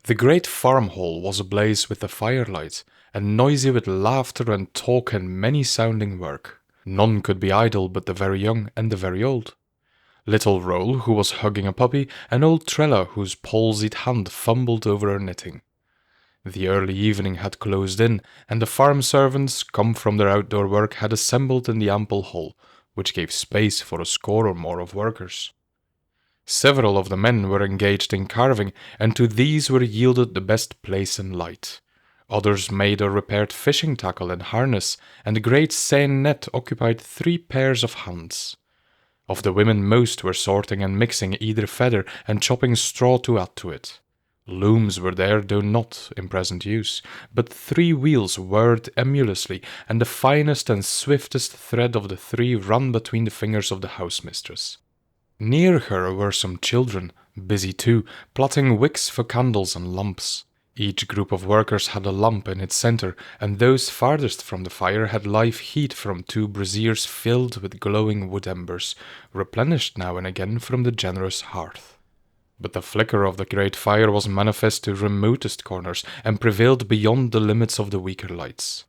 The great farm hall was ablaze with the firelight, and noisy with laughter and talk and many-sounding work. None could be idle but the very young and the very old. Little Roll, who was hugging a puppy, and old Trella, whose palsied hand fumbled over her knitting. The early evening had closed in, and the farm servants, come from their outdoor work, had assembled in the ample hall, which gave space for a score or more of workers. Several of the men were engaged in carving, and to these were yielded the best place and light. Others made or repaired fishing tackle and harness, and a great seine net occupied 3 pairs of hands. Of the women most were sorting and mixing either feather and chopping straw to add to it. Looms were there, though not in present use, but 3 wheels whirred emulously, and the finest and swiftest thread of the 3 ran between the fingers of the housemistress. Near her were some children, busy too, plaiting wicks for candles and lamps. Each group of workers had a lamp in its center, and those farthest from the fire had live heat from 2 braziers filled with glowing wood embers, replenished now and again from the generous hearth. But the flicker of the great fire was manifest to remotest corners, and prevailed beyond the limits of the weaker lights.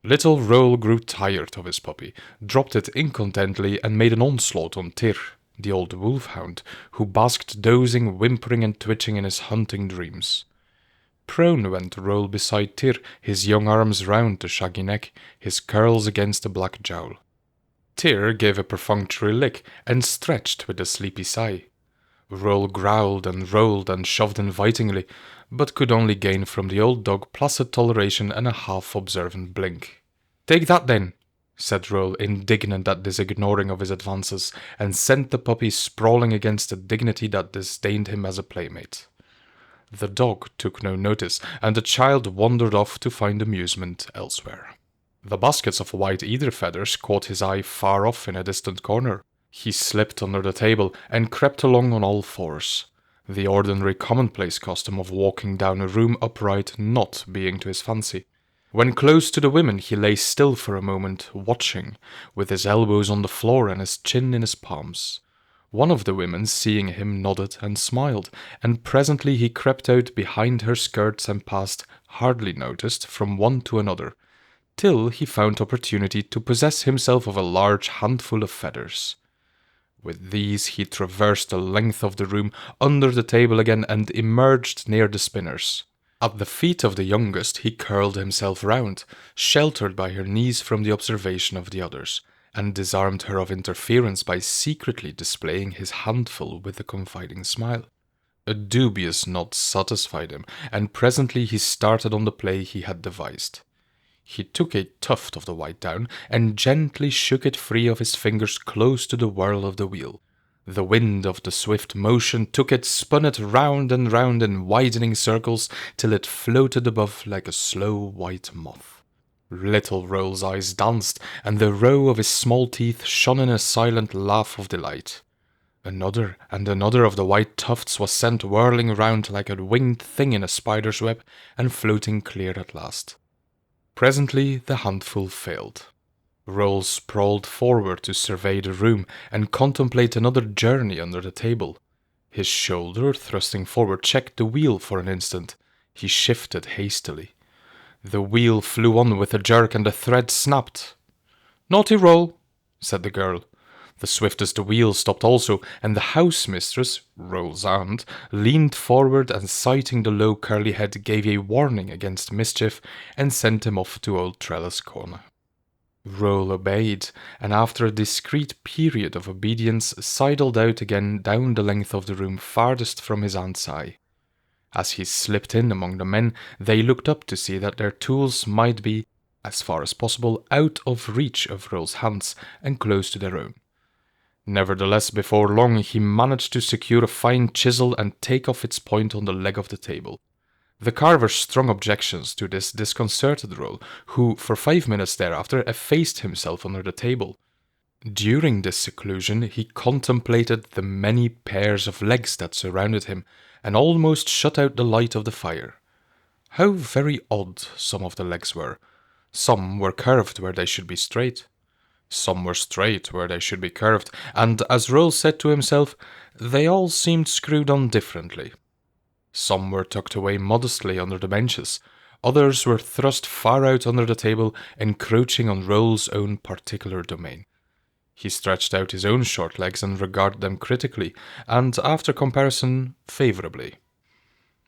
Little Roll grew tired of his puppy, dropped it incontently, and made an onslaught on Tyr, the old wolfhound, who basked dozing, whimpering and twitching in his hunting dreams. Prone went Roll beside Tyr, his young arms round the shaggy neck, his curls against the black jowl. Tyr gave a perfunctory lick, and stretched with a sleepy sigh. Roll growled and rolled and shoved invitingly, but could only gain from the old dog placid toleration and a half-observant blink. "Take that, then," said Roll, indignant at this ignoring of his advances, and sent the puppy sprawling against a dignity that disdained him as a playmate. The dog took no notice, and the child wandered off to find amusement elsewhere. The baskets of white eider feathers caught his eye far off in a distant corner. He slipped under the table and crept along on all fours, the ordinary commonplace custom of walking down a room upright not being to his fancy. When close to the women, he lay still for a moment, watching, with his elbows on the floor and his chin in his palms. One of the women, seeing him, nodded and smiled, and presently he crept out behind her skirts and passed, hardly noticed, from one to another, till he found opportunity to possess himself of a large handful of feathers. With these he traversed the length of the room, under the table again, and emerged near the spinners. At the feet of the youngest he curled himself round, sheltered by her knees from the observation of the others, and disarmed her of interference by secretly displaying his handful with a confiding smile. A dubious nod satisfied him, and presently he started on the play he had devised. He took a tuft of the white down, and gently shook it free of his fingers close to the whirl of the wheel. The wind of the swift motion took it, spun it round and round in widening circles, till it floated above like a slow white moth. Little Roll's eyes danced, and the row of his small teeth shone in a silent laugh of delight. Another and another of the white tufts was sent whirling round like a winged thing in a spider's web, and floating clear at last. Presently the handful failed. Roll sprawled forward to survey the room and contemplate another journey under the table. His shoulder, thrusting forward, checked the wheel for an instant. He shifted hastily. The wheel flew on with a jerk, and the thread snapped. "Naughty Roll," said the girl. The swiftest the wheel stopped also, and the housemistress, Roll's aunt, leaned forward and, sighting the low curly head, gave a warning against mischief, and sent him off to old Trella's corner. Roll obeyed, and after a discreet period of obedience sidled out again down the length of the room farthest from his aunt's eye. As he slipped in among the men, they looked up to see that their tools might be, as far as possible, out of reach of Roll's hands and close to their own. Nevertheless, before long he managed to secure a fine chisel and take off its point on the leg of the table. The carver's strong objections to this disconcerted Roll, who for 5 minutes thereafter effaced himself under the table. During this seclusion he contemplated the many pairs of legs that surrounded him, and almost shut out the light of the fire. How very odd some of the legs were. Some were curved where they should be straight. Some were straight where they should be curved, and, as Roll said to himself, they all seemed screwed on differently. Some were tucked away modestly under the benches, others were thrust far out under the table, encroaching on Roll's own particular domain. He stretched out his own short legs and regarded them critically, and, after comparison, favourably.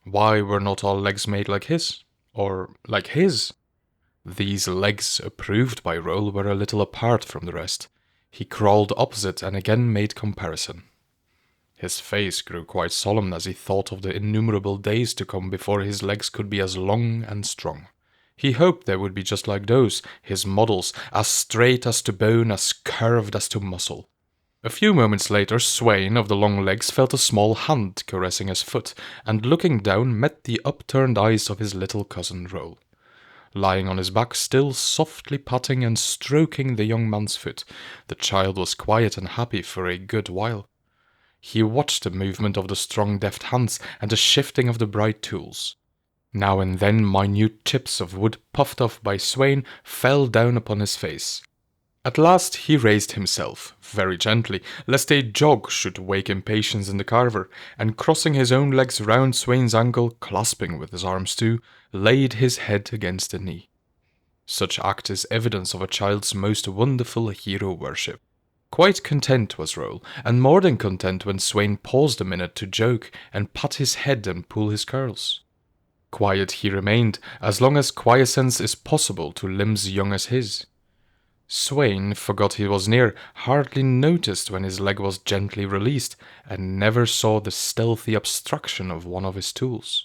Why were not all legs made like his? Or like his? These legs, approved by Roll, were a little apart from the rest. He crawled opposite and again made comparison. His face grew quite solemn as he thought of the innumerable days to come before his legs could be as long and strong. He hoped they would be just like those, his models, as straight as to bone, as curved as to muscle. A few moments later, Sweyn of the long legs felt a small hand caressing his foot, and looking down met the upturned eyes of his little cousin Roll. Lying on his back, still softly patting and stroking the young man's foot, the child was quiet and happy for a good while. He watched the movement of the strong deft hands and the shifting of the bright tools. Now and then minute chips of wood puffed off by Sweyn fell down upon his face. At last he raised himself, very gently, lest a jog should wake impatience in the carver, and crossing his own legs round Sweyn's ankle, clasping with his arms too, laid his head against the knee. Such act is evidence of a child's most wonderful hero worship. Quite content was Roll, and more than content when Sweyn paused a minute to joke and pat his head and pull his curls. Quiet he remained, as long as quiescence is possible to limbs young as his. Sweyn forgot he was near, hardly noticed when his leg was gently released, and never saw the stealthy obstruction of one of his tools.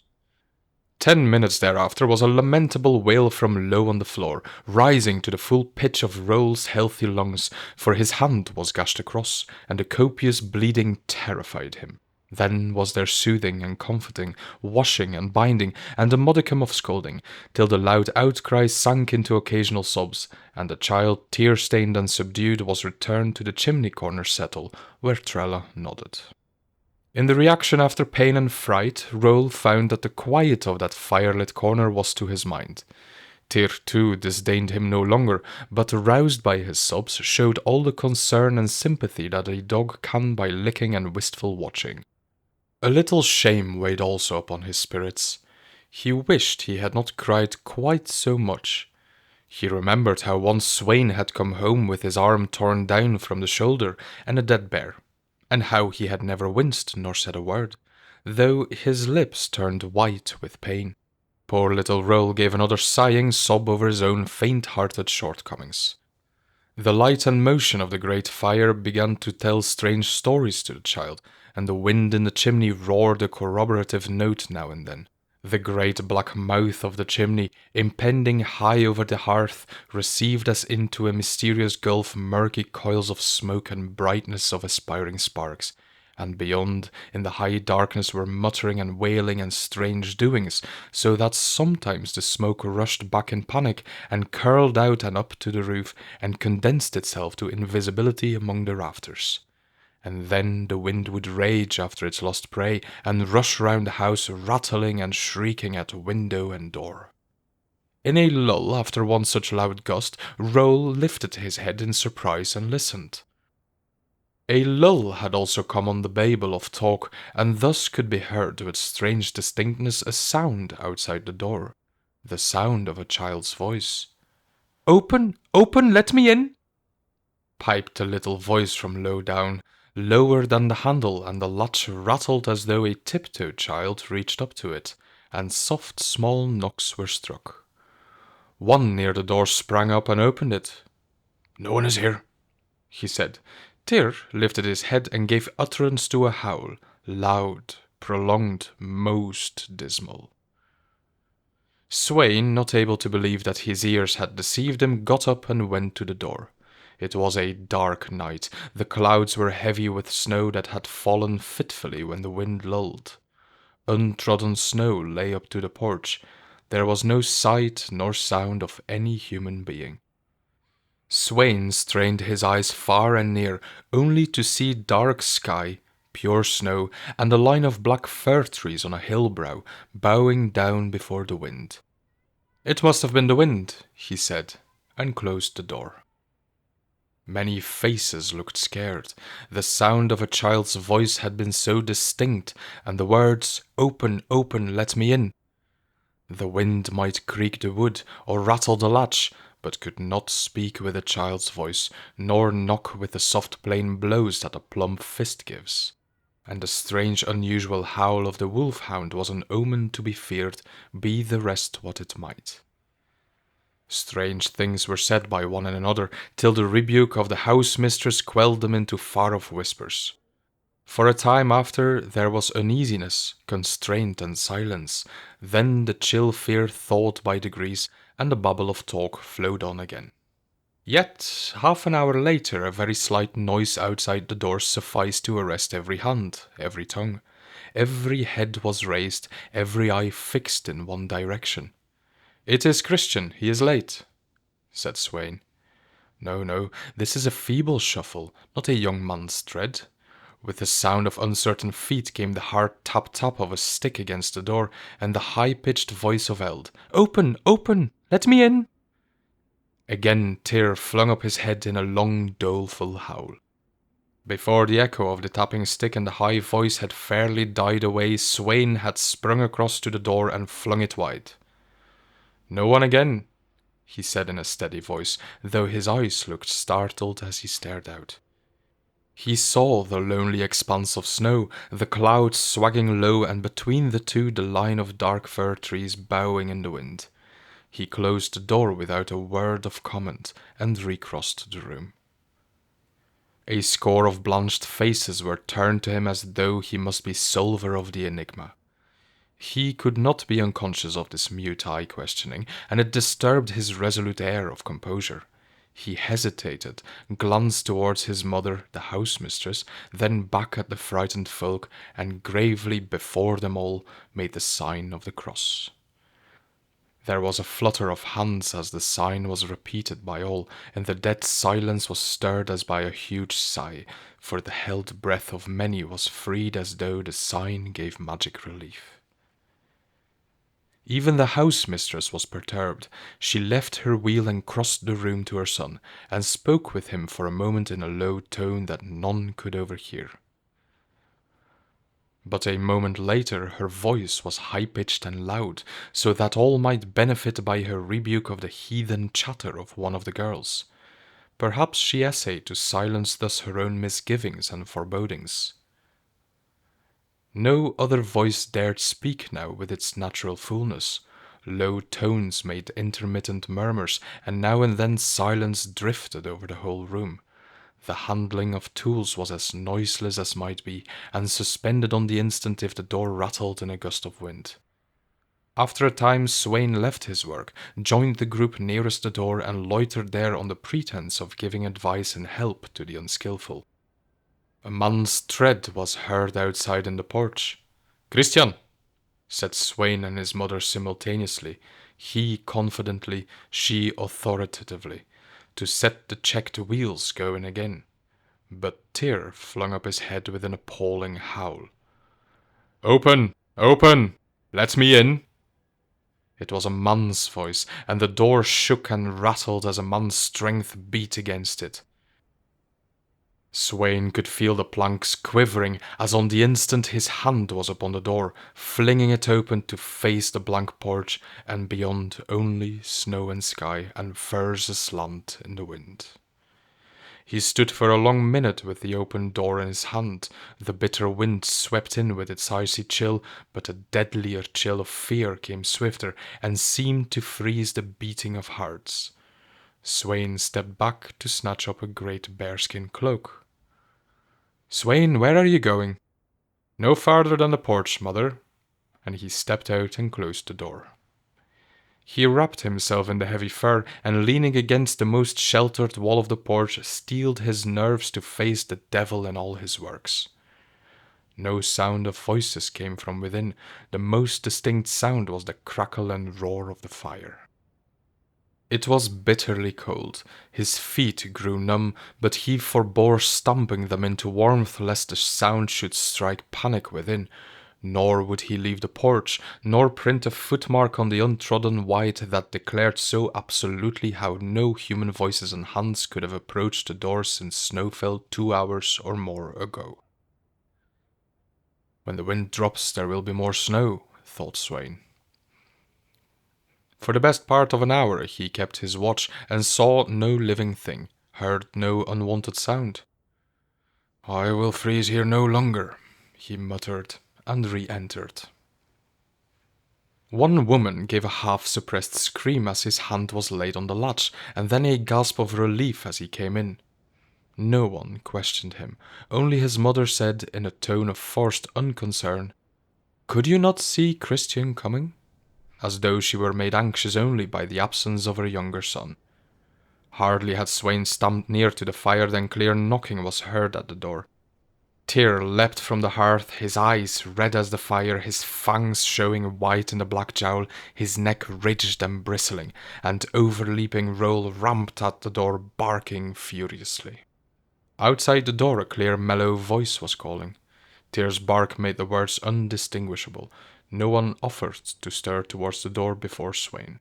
10 minutes thereafter was a lamentable wail from low on the floor, rising to the full pitch of Roll's healthy lungs, for his hand was gashed across, and the copious bleeding terrified him. Then was there soothing and comforting, washing and binding, and a modicum of scolding, till the loud outcries sank into occasional sobs, and the child, tear-stained and subdued, was returned to the chimney-corner settle, where Trella nodded. In the reaction after pain and fright, Roll found that the quiet of that firelit corner was to his mind. Tyr, too, disdained him no longer, but, roused by his sobs, showed all the concern and sympathy that a dog can by licking and wistful watching. A little shame weighed also upon his spirits. He wished he had not cried quite so much. He remembered how once Sweyn had come home with his arm torn down from the shoulder and a dead bear, and how he had never winced nor said a word, though his lips turned white with pain. Poor little Roll gave another sighing sob over his own faint-hearted shortcomings. The light and motion of the great fire began to tell strange stories to the child, and the wind in the chimney roared a corroborative note now and then. The great black mouth of the chimney, impending high over the hearth, received as into a mysterious gulf murky coils of smoke and brightness of aspiring sparks, and beyond, in the high darkness, were muttering and wailing and strange doings, so that sometimes the smoke rushed back in panic, and curled out and up to the roof, and condensed itself to invisibility among the rafters. And then the wind would rage after its lost prey, and rush round the house, rattling and shrieking at window and door. In a lull after one such loud gust, Roll lifted his head in surprise and listened. A lull had also come on the babel of talk, and thus could be heard with strange distinctness a sound outside the door, the sound of a child's voice. "Open, open, let me in!" piped a little voice from low down, lower than the handle, and the latch rattled as though a tiptoe child reached up to it, and soft small knocks were struck. One near the door sprang up and opened it. "No one is here," he said. Tyr lifted his head and gave utterance to a howl, loud, prolonged, most dismal. Sweyn, not able to believe that his ears had deceived him, got up and went to the door. It was a dark night. The clouds were heavy with snow that had fallen fitfully when the wind lulled. Untrodden snow lay up to the porch. There was no sight nor sound of any human being. Sweyn strained his eyes far and near, only to see dark sky, pure snow, and a line of black fir trees on a hill brow, bowing down before the wind. "It must have been the wind," he said, and closed the door. Many faces looked scared. The sound of a child's voice had been so distinct, and the words, "Open, open, let me in." The wind might creak the wood or rattle the latch, but could not speak with a child's voice, nor knock with the soft plain blows that a plump fist gives. And the strange unusual howl of the wolf-hound was an omen to be feared, be the rest what it might. Strange things were said by one and another, till the rebuke of the house-mistress quelled them into far-off whispers. For a time after there was uneasiness, constraint, and silence, then the chill fear thawed by degrees, and the babble of talk flowed on again. Yet, half an hour later, a very slight noise outside the door sufficed to arrest every hand, every tongue. Every head was raised, every eye fixed in one direction. "It is Christian, he is late," said Sweyn. No, no, this is a feeble shuffle, not a young man's tread. With the sound of uncertain feet came the hard tap-tap of a stick against the door, and the high-pitched voice of Eld. "Open, open! Let me in!" Again Tyr flung up his head in a long, doleful howl. Before the echo of the tapping stick and the high voice had fairly died away, Sweyn had sprung across to the door and flung it wide. "No one again," he said in a steady voice, though his eyes looked startled as he stared out. He saw the lonely expanse of snow, the clouds swagging low, and between the two the line of dark fir trees bowing in the wind. He closed the door without a word of comment and recrossed the room. A score of blanched faces were turned to him as though he must be solver of the enigma. He could not be unconscious of this mute eye questioning, and it disturbed his resolute air of composure. He hesitated, glanced towards his mother, the house-mistress, then back at the frightened folk, and gravely before them all made the sign of the cross. There was a flutter of hands as the sign was repeated by all, and the dead silence was stirred as by a huge sigh, for the held breath of many was freed as though the sign gave magic relief. Even the house-mistress was perturbed. She left her wheel and crossed the room to her son, and spoke with him for a moment in a low tone that none could overhear. But a moment later her voice was high-pitched and loud, so that all might benefit by her rebuke of the heathen chatter of one of the girls. Perhaps she essayed to silence thus her own misgivings and forebodings. No other voice dared speak now with its natural fullness. Low tones made intermittent murmurs, and now and then silence drifted over the whole room. The handling of tools was as noiseless as might be, and suspended on the instant if the door rattled in a gust of wind. After a time Sweyn left his work, joined the group nearest the door, and loitered there on the pretense of giving advice and help to the unskilful. A man's tread was heard outside in the porch. "Christian!" said Sweyn and his mother simultaneously, he confidently, she authoritatively, to set the checked wheels going again. But Tyr flung up his head with an appalling howl. "Open! Open! Let me in!" It was a man's voice, and the door shook and rattled as a man's strength beat against it. Sweyn could feel the planks quivering as on the instant his hand was upon the door, flinging it open to face the blank porch, and beyond only snow and sky and firs aslant in the wind. He stood for a long minute with the open door in his hand. The bitter wind swept in with its icy chill, but a deadlier chill of fear came swifter and seemed to freeze the beating of hearts. Sweyn stepped back to snatch up a great bearskin cloak. "Sweyn, where are you going?" "No farther than the porch, mother," and he stepped out and closed the door. He wrapped himself in the heavy fur, and leaning against the most sheltered wall of the porch, steeled his nerves to face the devil and all his works. No sound of voices came from within. The most distinct sound was the crackle and roar of the fire. It was bitterly cold. His feet grew numb, but he forbore stamping them into warmth lest the sound should strike panic within. Nor would he leave the porch, nor print a footmark on the untrodden white that declared so absolutely how no human voices and hands could have approached the door since snow fell 2 hours or more ago. When the wind drops, there will be more snow, thought Sweyn. For the best part of an hour he kept his watch and saw no living thing, heard no unwanted sound. I will freeze here no longer, he muttered, and re-entered. One woman gave a half-suppressed scream as his hand was laid on the latch, and then a gasp of relief as he came in. No one questioned him, only his mother said in a tone of forced unconcern, "Could you not see Christian coming?" as though she were made anxious only by the absence of her younger son. Hardly had Sweyn stamped near to the fire than clear knocking was heard at the door. Tyr leapt from the hearth, his eyes red as the fire, his fangs showing white in the black jowl, his neck ridged and bristling, and overleaping Roll ramped at the door, barking furiously. Outside the door a clear mellow voice was calling. Tyr's bark made the words undistinguishable. No one offered to stir towards the door before Sweyn.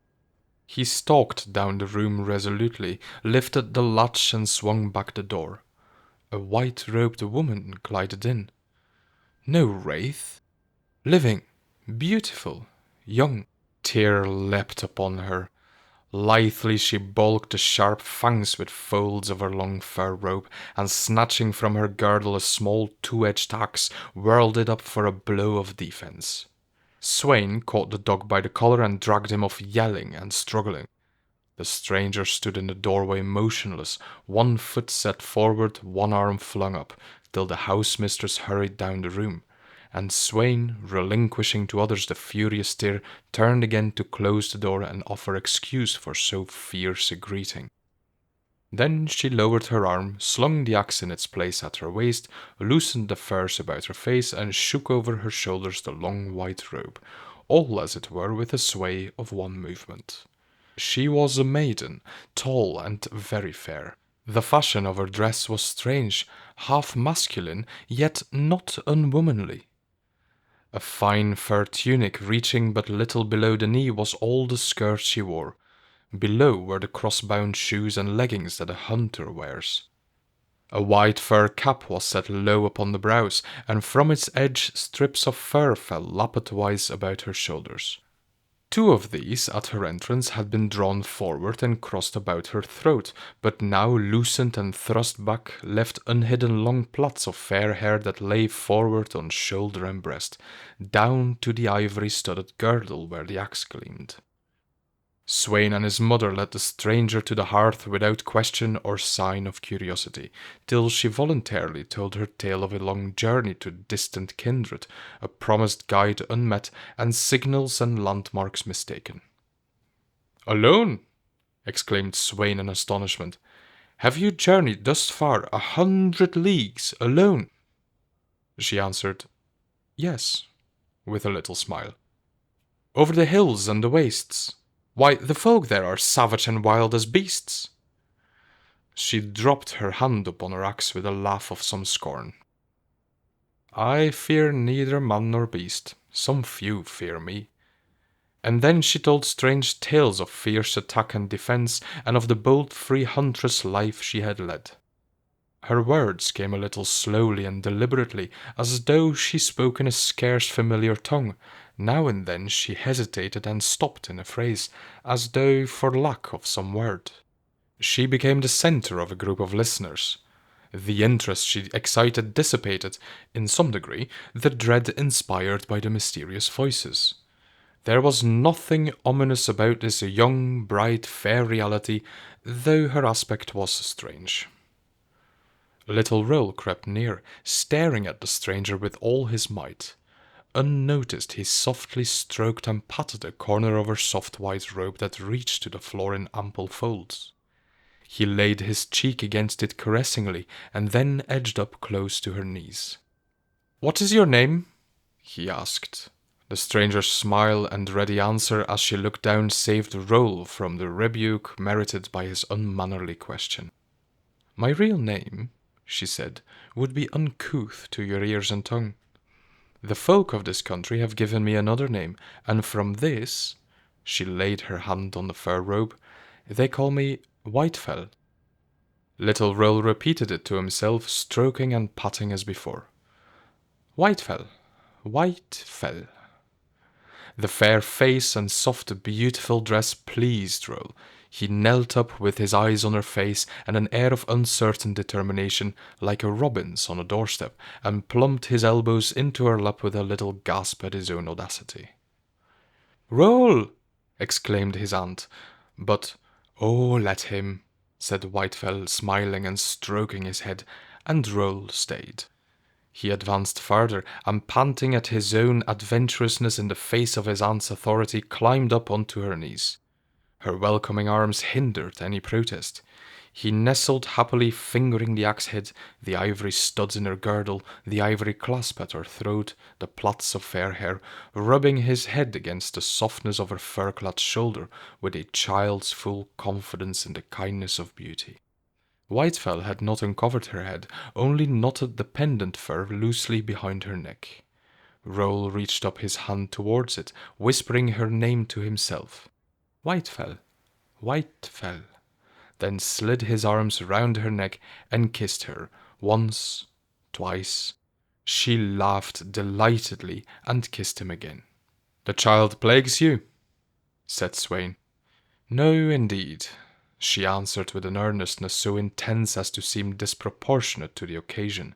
He stalked down the room resolutely, lifted the latch and swung back the door. A white-robed woman glided in. No wraith. Living, beautiful, young. Tyr leapt upon her. Lithely she balked the sharp fangs with folds of her long fur robe, and snatching from her girdle a small two-edged axe, whirled it up for a blow of defense. Sweyn caught the dog by the collar and dragged him off yelling and struggling. The stranger stood in the doorway motionless, one foot set forward, one arm flung up, till the housemistress hurried down the room, and Sweyn, relinquishing to others the furious Tyr, turned again to close the door and offer excuse for so fierce a greeting. Then she lowered her arm, slung the axe in its place at her waist, loosened the furs about her face, and shook over her shoulders the long white robe, all as it were with a sway of one movement. She was a maiden, tall and very fair. The fashion of her dress was strange, half masculine, yet not unwomanly. A fine fur tunic reaching but little below the knee was all the skirt she wore. Below were the cross-bound shoes and leggings that a hunter wears. A white fur cap was set low upon the brows, and from its edge strips of fur fell lappet-wise about her shoulders. Two of these, at her entrance, had been drawn forward and crossed about her throat, but now loosened and thrust back, left unhidden long plaits of fair hair that lay forward on shoulder and breast, down to the ivory-studded girdle where the axe gleamed. Sweyn and his mother led the stranger to the hearth without question or sign of curiosity, till she voluntarily told her tale of a long journey to distant kindred, a promised guide unmet, and signals and landmarks mistaken. "Alone?" exclaimed Sweyn in astonishment. "Have you journeyed thus far 100 leagues alone?" She answered, "Yes," with a little smile. "Over the hills and the wastes? Why, the folk there are savage and wild as beasts." She dropped her hand upon her axe with a laugh of some scorn. "I fear neither man nor beast. Some few fear me." And then she told strange tales of fierce attack and defense, and of the bold free huntress life she had led. Her words came a little slowly and deliberately, as though she spoke in a scarce familiar tongue. Now and then she hesitated and stopped in a phrase, as though for lack of some word. She became the center of a group of listeners. The interest she excited dissipated, in some degree, the dread inspired by the mysterious voices. There was nothing ominous about this young, bright, fair reality, though her aspect was strange. Little Roll crept near, staring at the stranger with all his might. Unnoticed, he softly stroked and patted a corner of her soft white robe that reached to the floor in ample folds. He laid his cheek against it caressingly, and then edged up close to her knees. "What is your name?" he asked. The stranger's smile and ready answer as she looked down saved Roll from the rebuke merited by his unmannerly question. "My real name," she said, "would be uncouth to your ears and tongue. The folk of this country have given me another name, and from this," she laid her hand on the fur robe, "they call me Whitefell." Little Roll repeated it to himself, stroking and patting as before. Whitefell, Whitefell. The fair face and soft, beautiful dress pleased Roll. He knelt up with his eyes on her face and an air of uncertain determination, like a robin's on a doorstep, and plumped his elbows into her lap with a little gasp at his own audacity. "Roll!" exclaimed his aunt, but, "Oh, let him," said Whitefell, smiling and stroking his head, and Roll stayed. He advanced farther, and panting at his own adventurousness in the face of his aunt's authority, climbed up onto her knees. Her welcoming arms hindered any protest. He nestled happily, fingering the axe head, the ivory studs in her girdle, the ivory clasp at her throat, the plaits of fair hair, rubbing his head against the softness of her fur-clad shoulder, with a child's full confidence in the kindness of beauty. Whitefell had not uncovered her head, only knotted the pendant fur loosely behind her neck. Roll reached up his hand towards it, whispering her name to himself. "Whitefell, Whitefell," then slid his arms round her neck and kissed her, once, twice. She laughed delightedly and kissed him again. "The child plagues you?" said Sweyn. "No, indeed," she answered with an earnestness so intense as to seem disproportionate to the occasion.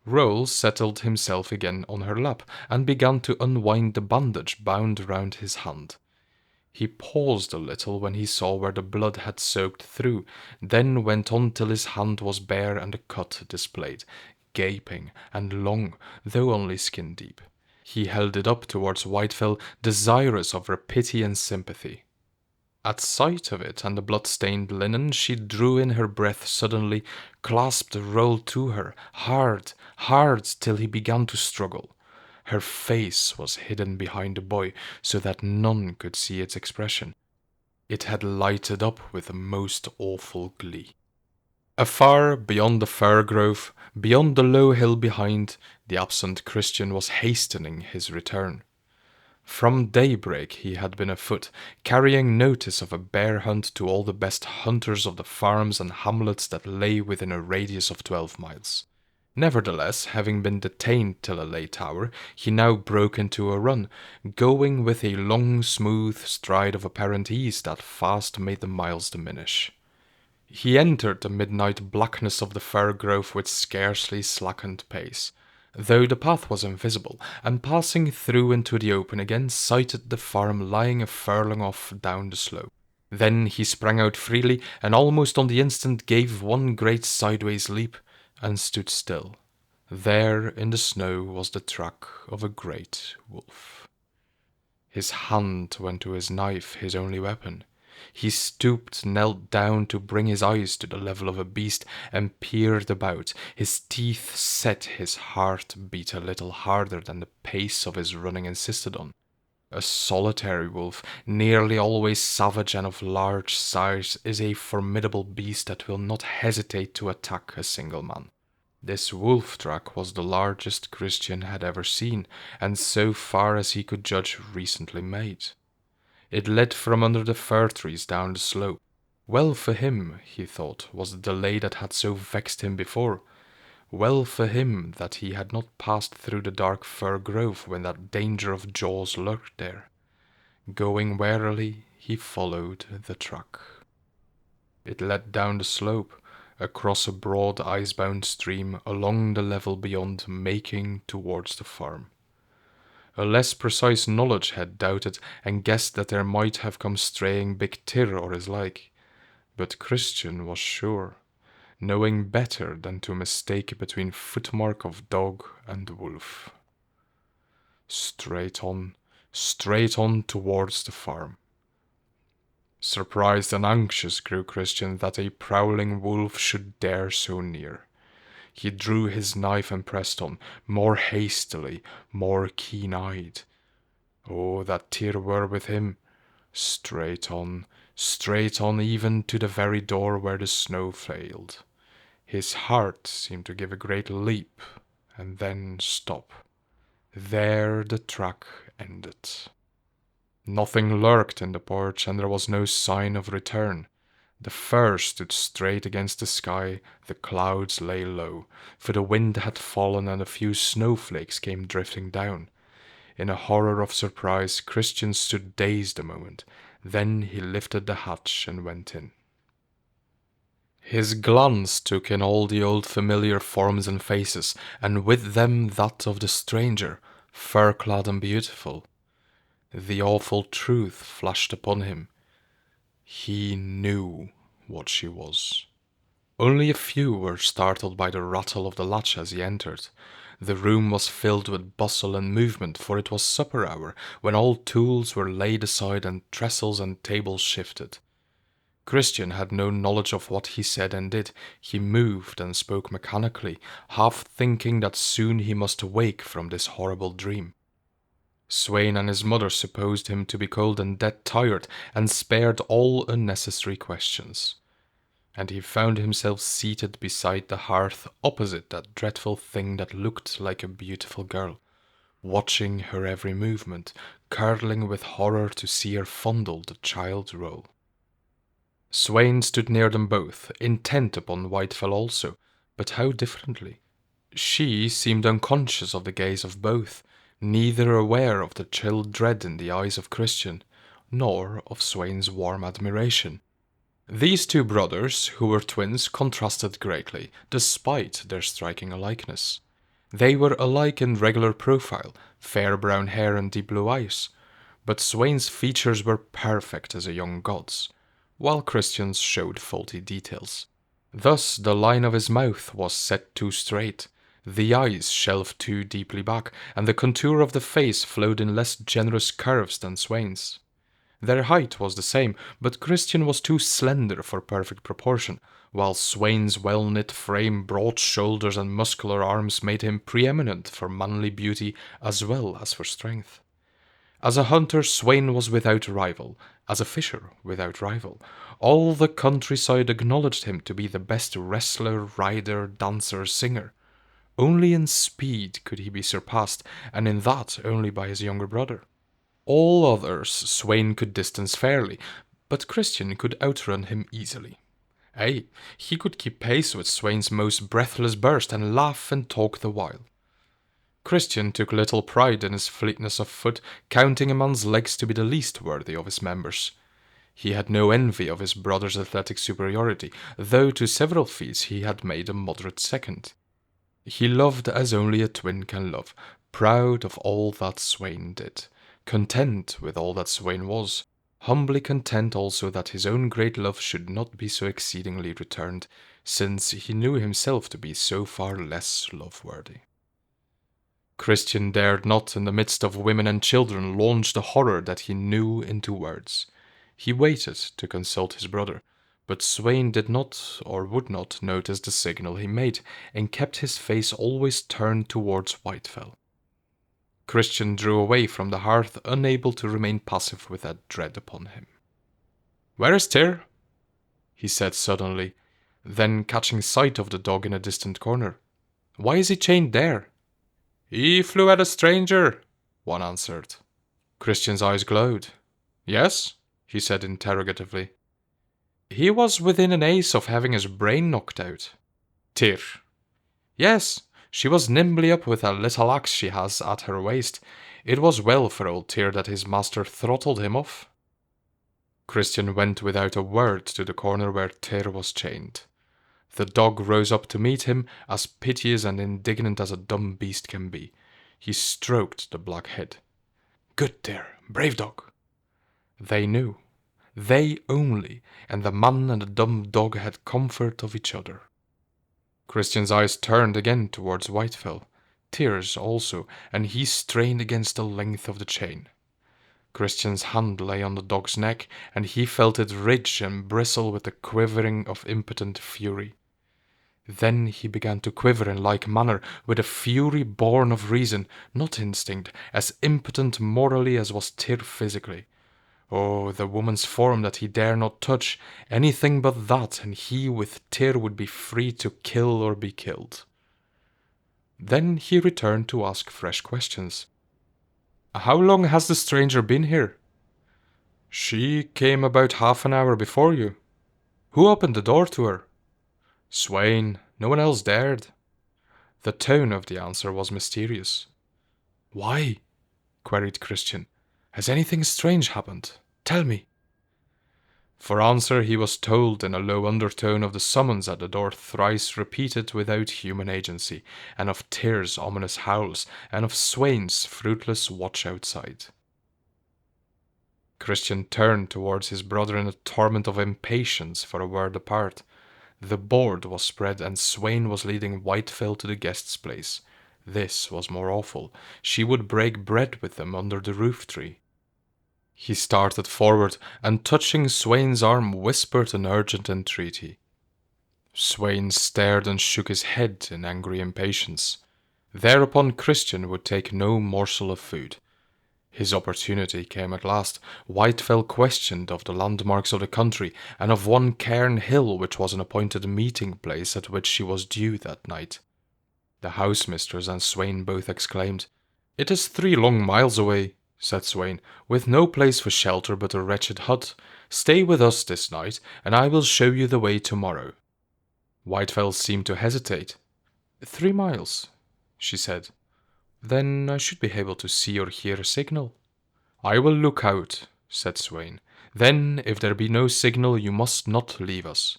Roll settled himself again on her lap, and began to unwind the bandage bound round his hand. He paused a little when he saw where the blood had soaked through, then went on till his hand was bare and the cut displayed, gaping and long, though only skin deep. He held it up towards Whitefell, desirous of her pity and sympathy. At sight of it and the blood-stained linen, she drew in her breath suddenly, clasped Roll to her, hard, hard, till he began to struggle. Her face was hidden behind the boy, so that none could see its expression. It had lighted up with a most awful glee. Afar, beyond the fir grove, beyond the low hill behind, the absent Christian was hastening his return. From daybreak he had been afoot, carrying notice of a bear hunt to all the best hunters of the farms and hamlets that lay within a radius of 12 miles. Nevertheless, having been detained till a late hour, he now broke into a run, going with a long, smooth stride of apparent ease that fast made the miles diminish. He entered the midnight blackness of the fir grove with scarcely slackened pace, though the path was invisible, and passing through into the open again sighted the farm lying a furlong off down the slope. Then he sprang out freely, and almost on the instant gave one great sideways leap, and stood still. There in the snow was the track of a great wolf. His hand went to his knife, his only weapon. He stooped, knelt down to bring his eyes to the level of a beast, and peered about. His teeth set, his heart beat a little harder than the pace of his running insisted on. A solitary wolf, nearly always savage and of large size, is a formidable beast that will not hesitate to attack a single man. This wolf track was the largest Christian had ever seen, and so far as he could judge, recently made. It led from under the fir trees down the slope. Well for him, he thought, was the delay that had so vexed him before. Well for him that he had not passed through the dark fir grove when that danger of jaws lurked there. Going warily, he followed the track. It led down the slope, across a broad ice-bound stream, along the level beyond, making towards the farm. A less precise knowledge had doubted and guessed that there might have come straying Big Tir or his like, but Christian was sure, knowing better than to mistake between footmark of dog and wolf. Straight on towards the farm. Surprised and anxious grew Christian that a prowling wolf should dare so near. He drew his knife and pressed on, more hastily, more keen-eyed. Oh, that Tir were with him! Straight on, even to the very door where the snow failed. His heart seemed to give a great leap, and then stop, There the track ended. Nothing lurked in the porch, and there was no sign of return. The fir stood straight against the sky, the clouds lay low, for the wind had fallen and a few snowflakes came drifting down. In a horror of surprise, Christian stood dazed a moment. Then he lifted the hatch and went in. His glance took in all the old familiar forms and faces, and with them that of the stranger, fur-clad and beautiful. The awful truth flashed upon him. He knew what she was. Only a few were startled by the rattle of the latch as he entered. The room was filled with bustle and movement, for it was supper hour, when all tools were laid aside and trestles and tables shifted. Christian had no knowledge of what he said and did. He moved and spoke mechanically, half thinking that soon he must awake from this horrible dream. Sweyn and his mother supposed him to be cold and dead tired, and spared all unnecessary questions. And he found himself seated beside the hearth opposite that dreadful thing that looked like a beautiful girl, watching her every movement, curdling with horror to see her fondle the child roll. Sweyn stood near them both, intent upon Whitefell also, but how differently. She seemed unconscious of the gaze of both, neither aware of the chill dread in the eyes of Christian, nor of Sweyn's warm admiration. These two brothers, who were twins, contrasted greatly, despite their striking likeness. They were alike in regular profile, fair brown hair and deep blue eyes, but Sweyn's features were perfect as a young god's, while Christian's showed faulty details. Thus the line of his mouth was set too straight, the eyes shelved too deeply back, and the contour of the face flowed in less generous curves than Sweyn's. Their height was the same, but Christian was too slender for perfect proportion, while Sweyn's well-knit frame, broad shoulders, and muscular arms made him preeminent for manly beauty as well as for strength. As a hunter, Sweyn was without rival, as a fisher without rival. All the countryside acknowledged him to be the best wrestler, rider, dancer, singer. Only in speed could he be surpassed, and in that only by his younger brother. All others Sweyn could distance fairly, but Christian could outrun him easily. Ay, he could keep pace with Sweyn's most breathless burst, and laugh and talk the while. Christian took little pride in his fleetness of foot, counting a man's legs to be the least worthy of his members. He had no envy of his brother's athletic superiority, though to several feats he had made a moderate second. He loved as only a twin can love, proud of all that Sweyn did, content with all that Sweyn was, humbly content also that his own great love should not be so exceedingly returned, since he knew himself to be so far less love-worthy. Christian dared not, in the midst of women and children, launch the horror that he knew into words. He waited to consult his brother, but Sweyn did not or would not notice the signal he made, and kept his face always turned towards Whitefell. Christian drew away from the hearth, unable to remain passive with that dread upon him. "Where is Tyr?" he said suddenly, then catching sight of the dog in a distant corner. "Why is he chained there?" "He flew at a stranger," one answered. Christian's eyes glowed. "Yes?" he said interrogatively. "He was within an ace of having his brain knocked out." "Tyr?" "Yes, she was nimbly up with a little axe she has at her waist. It was well for old Tyr that his master throttled him off." Christian went without a word to the corner where Tyr was chained. The dog rose up to meet him, as piteous and indignant as a dumb beast can be. He stroked the black head. "Good Tyr, brave dog." They knew. They only, and the man and the dumb dog had comfort of each other. Christian's eyes turned again towards Whitefell, Tyr's also, and he strained against the length of the chain. Christian's hand lay on the dog's neck, and he felt it ridge and bristle with the quivering of impotent fury. Then he began to quiver in like manner, with a fury born of reason, not instinct, as impotent morally as was Tyr physically. Oh, the woman's form that he dare not touch, anything but that, and he with Tyr would be free to kill or be killed. Then he returned to ask fresh questions. How long has the stranger been here? She came about half an hour before you. Who opened the door to her? Sweyn. No one else dared. The tone of the answer was mysterious. Why? Queried Christian. Has anything strange happened? Tell me. For answer he was told in a low undertone of the summons at the door thrice repeated without human agency, and of Tyr's ominous howls, and of Sweyn's fruitless watch outside. Christian turned towards his brother in a torment of impatience for a word apart. The board was spread, and Sweyn was leading Whitefell to the guest's place. This was more awful. She would break bread with them under the roof tree. He started forward, and touching Sweyn's arm, whispered an urgent entreaty. Sweyn stared and shook his head in angry impatience. Thereupon Christian would take no morsel of food. His opportunity came at last. Whitefell questioned of the landmarks of the country, and of one cairn hill which was an appointed meeting place at which she was due that night. The housemistress and Sweyn both exclaimed, "It is 3 long miles away," said Sweyn, "with no place for shelter but a wretched hut. Stay with us this night, and I will show you the way tomorrow." Whitefell seemed to hesitate. 3 miles, she said. Then I should be able to see or hear a signal. I will look out, said Sweyn. Then, if there be no signal, you must not leave us.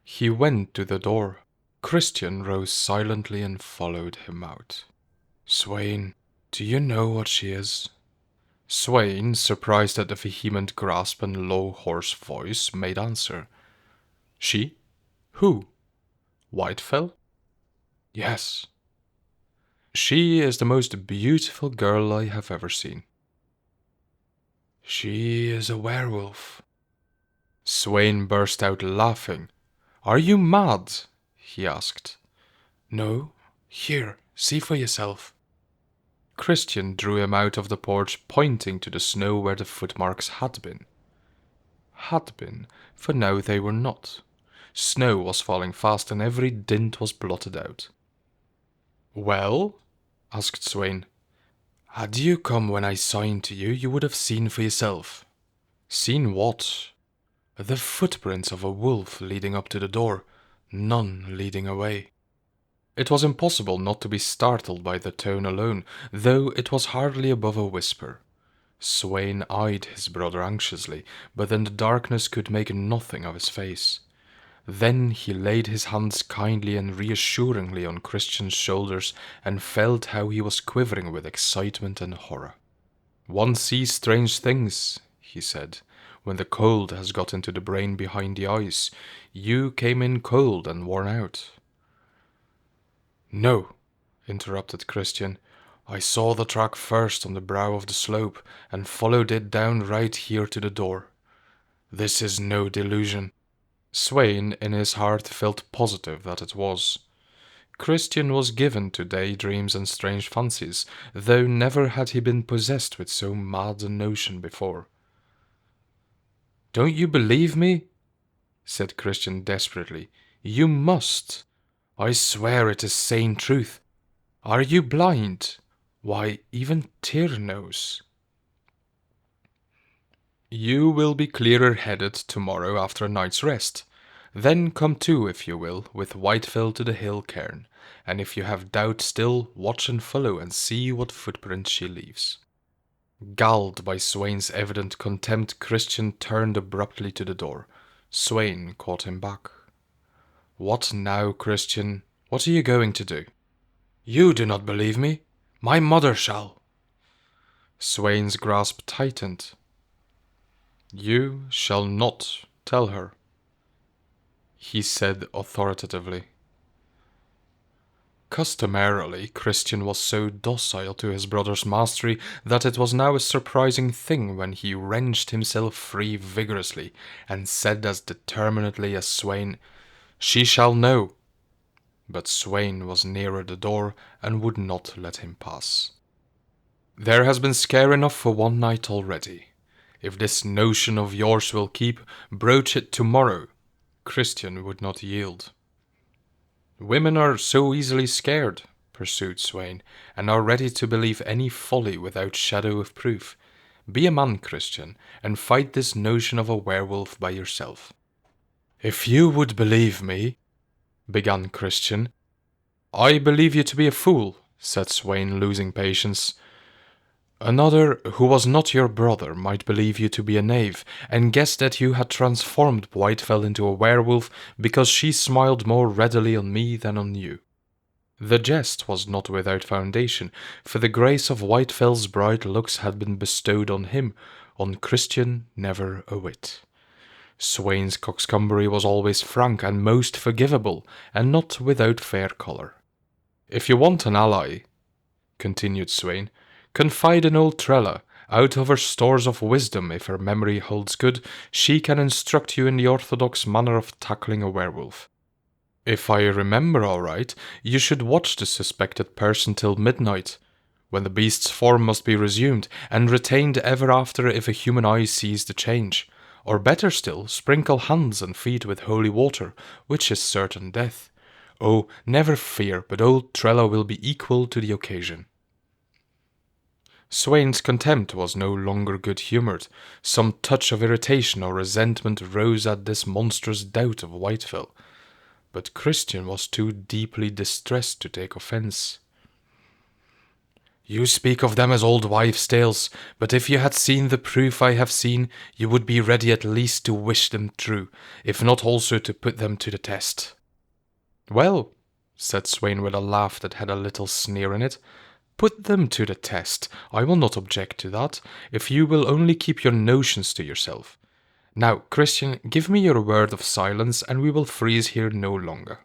He went to the door. Christian rose silently and followed him out. Sweyn, do you know what she is? Sweyn, surprised at the vehement grasp and low, hoarse voice, made answer. She? Who? Whitefell? Yes. She is the most beautiful girl I have ever seen. She is a werewolf. Sweyn burst out laughing. Are you mad? He asked. No. Here, see for yourself. Christian drew him out of the porch, pointing to the snow where the footmarks had been. Had been, for now they were not. Snow was falling fast, and every dint was blotted out. Well? Asked Sweyn. Had you come when I signed to you, you would have seen for yourself. Seen what? The footprints of a wolf leading up to the door, none leading away. It was impossible not to be startled by the tone alone, though it was hardly above a whisper. Sweyn eyed his brother anxiously, but in the darkness could make nothing of his face. Then he laid his hands kindly and reassuringly on Christian's shoulders and felt how he was quivering with excitement and horror. One sees strange things, he said, when the cold has got into the brain behind the eyes. You came in cold and worn out. No, interrupted Christian. I saw the track first on the brow of the slope and followed it down right here to the door. This is no delusion. Sweyn, in his heart, felt positive that it was. Christian was given to daydreams and strange fancies, though never had he been possessed with so mad a notion before. Don't you believe me? Said Christian desperately. You must. I swear it is sane truth. Are you blind? Why, even Tyr knows. You will be clearer-headed tomorrow after a night's rest. Then come to, if you will, with Whitefell to the hill cairn, and if you have doubt still, watch and follow and see what footprints she leaves. Galled by Sweyn's evident contempt, Christian turned abruptly to the door. Sweyn caught him back. What now, Christian? What are you going to do? You do not believe me. My mother shall. Sweyn's grasp tightened. You shall not tell her, he said authoritatively. Customarily, Christian was so docile to his brother's mastery that it was now a surprising thing when he wrenched himself free vigorously and said as determinedly as Sweyn, She shall know. But Sweyn was nearer the door and would not let him pass. There has been scare enough for one night already. If this notion of yours will keep, broach it tomorrow. Christian would not yield. Women are so easily scared, pursued Sweyn, and are ready to believe any folly without shadow of proof. Be a man, Christian, and fight this notion of a werewolf by yourself. If you would believe me, began Christian. I believe you to be a fool, said Sweyn, losing patience. Another, who was not your brother, might believe you to be a knave, and guess that you had transformed Whitefell into a werewolf because she smiled more readily on me than on you. The jest was not without foundation, for the grace of Whitefell's bright looks had been bestowed on Christian never a whit. Sweyn's coxcombry was always frank and most forgivable, and not without fair colour. If you want an ally, continued Sweyn, confide in old Trella. Out of her stores of wisdom, if her memory holds good, she can instruct you in the orthodox manner of tackling a werewolf. If I remember aright, you should watch the suspected person till midnight, when the beast's form must be resumed, and retained ever after if a human eye sees the change. Or better still, sprinkle hands and feet with holy water, which is certain death. Oh, never fear, but old Trella will be equal to the occasion. Sweyn's contempt was no longer good-humoured. Some touch of irritation or resentment rose at this monstrous doubt of Whitefell. But Christian was too deeply distressed to take offence. You speak of them as old wives' tales, but if you had seen the proof I have seen, you would be ready at least to wish them true, if not also to put them to the test. Well, said Sweyn with a laugh that had a little sneer in it, put them to the test. I will not object to that, if you will only keep your notions to yourself. Now, Christian, give me your word of silence, and we will freeze here no longer.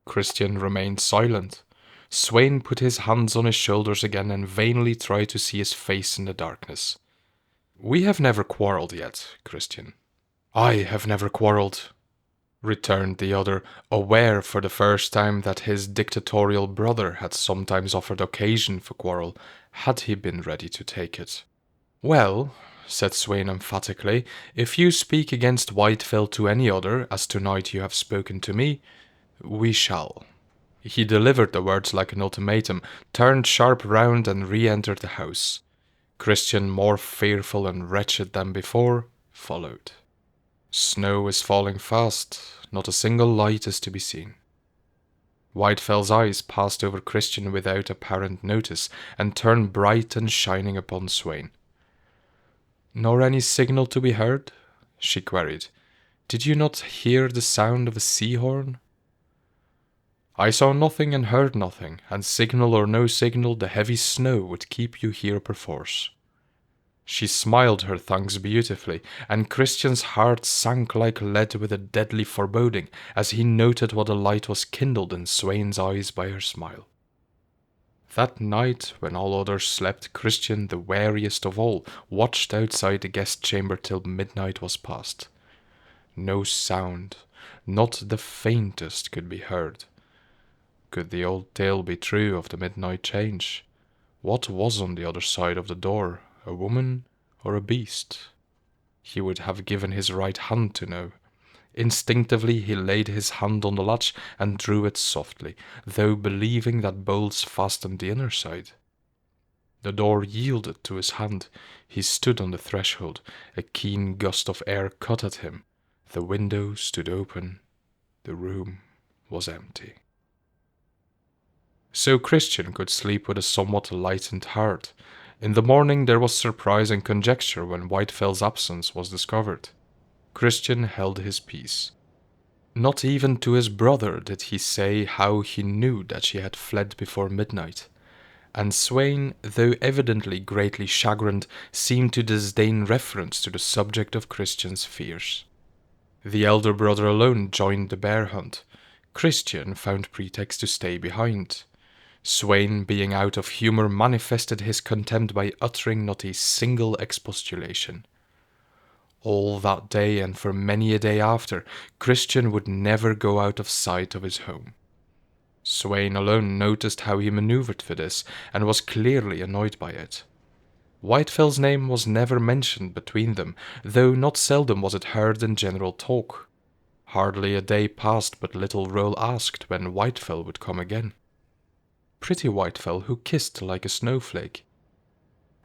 Christian remained silent. Sweyn put his hands on his shoulders again and vainly tried to see his face in the darkness. We have never quarrelled yet, Christian. I have never quarrelled, returned the other, aware for the first time that his dictatorial brother had sometimes offered occasion for quarrel, had he been ready to take it. Well, said Sweyn emphatically, if you speak against Whitefell to any other, as tonight you have spoken to me, we shall. He delivered the words like an ultimatum, turned sharp round and re-entered the house. Christian, more fearful and wretched than before, followed. Snow is falling fast, not a single light is to be seen. Whitefell's eyes passed over Christian without apparent notice, and turned bright and shining upon Sweyn. Nor any signal to be heard? She queried. Did you not hear the sound of a sea-horn? I saw nothing and heard nothing, and signal or no signal, the heavy snow would keep you here perforce. She smiled her thanks beautifully, and Christian's heart sank like lead with a deadly foreboding, as he noted what a light was kindled in Sweyn's eyes by her smile. That night, when all others slept, Christian, the wariest of all, watched outside the guest chamber till midnight was past. No sound, not the faintest, could be heard. Could the old tale be true of the midnight change? What was on the other side of the door, a woman or a beast? He would have given his right hand to know. Instinctively he laid his hand on the latch and drew it softly, though believing that bolts fastened the inner side. The door yielded to his hand. He stood on the threshold. A keen gust of air cut at him. The window stood open. The room was empty. So Christian could sleep with a somewhat lightened heart. In the morning there was surprise and conjecture when Whitefell's absence was discovered. Christian held his peace. Not even to his brother did he say how he knew that she had fled before midnight, and Sweyn, though evidently greatly chagrined, seemed to disdain reference to the subject of Christian's fears. The elder brother alone joined the bear hunt. Christian found pretext to stay behind. Sweyn, being out of humour, manifested his contempt by uttering not a single expostulation. All that day, and for many a day after, Christian would never go out of sight of his home. Sweyn alone noticed how he manoeuvred for this, and was clearly annoyed by it. Whitefell's name was never mentioned between them, though not seldom was it heard in general talk. Hardly a day passed but little Roll asked when Whitefell would come again. pretty Whitefell who kissed like a snowflake.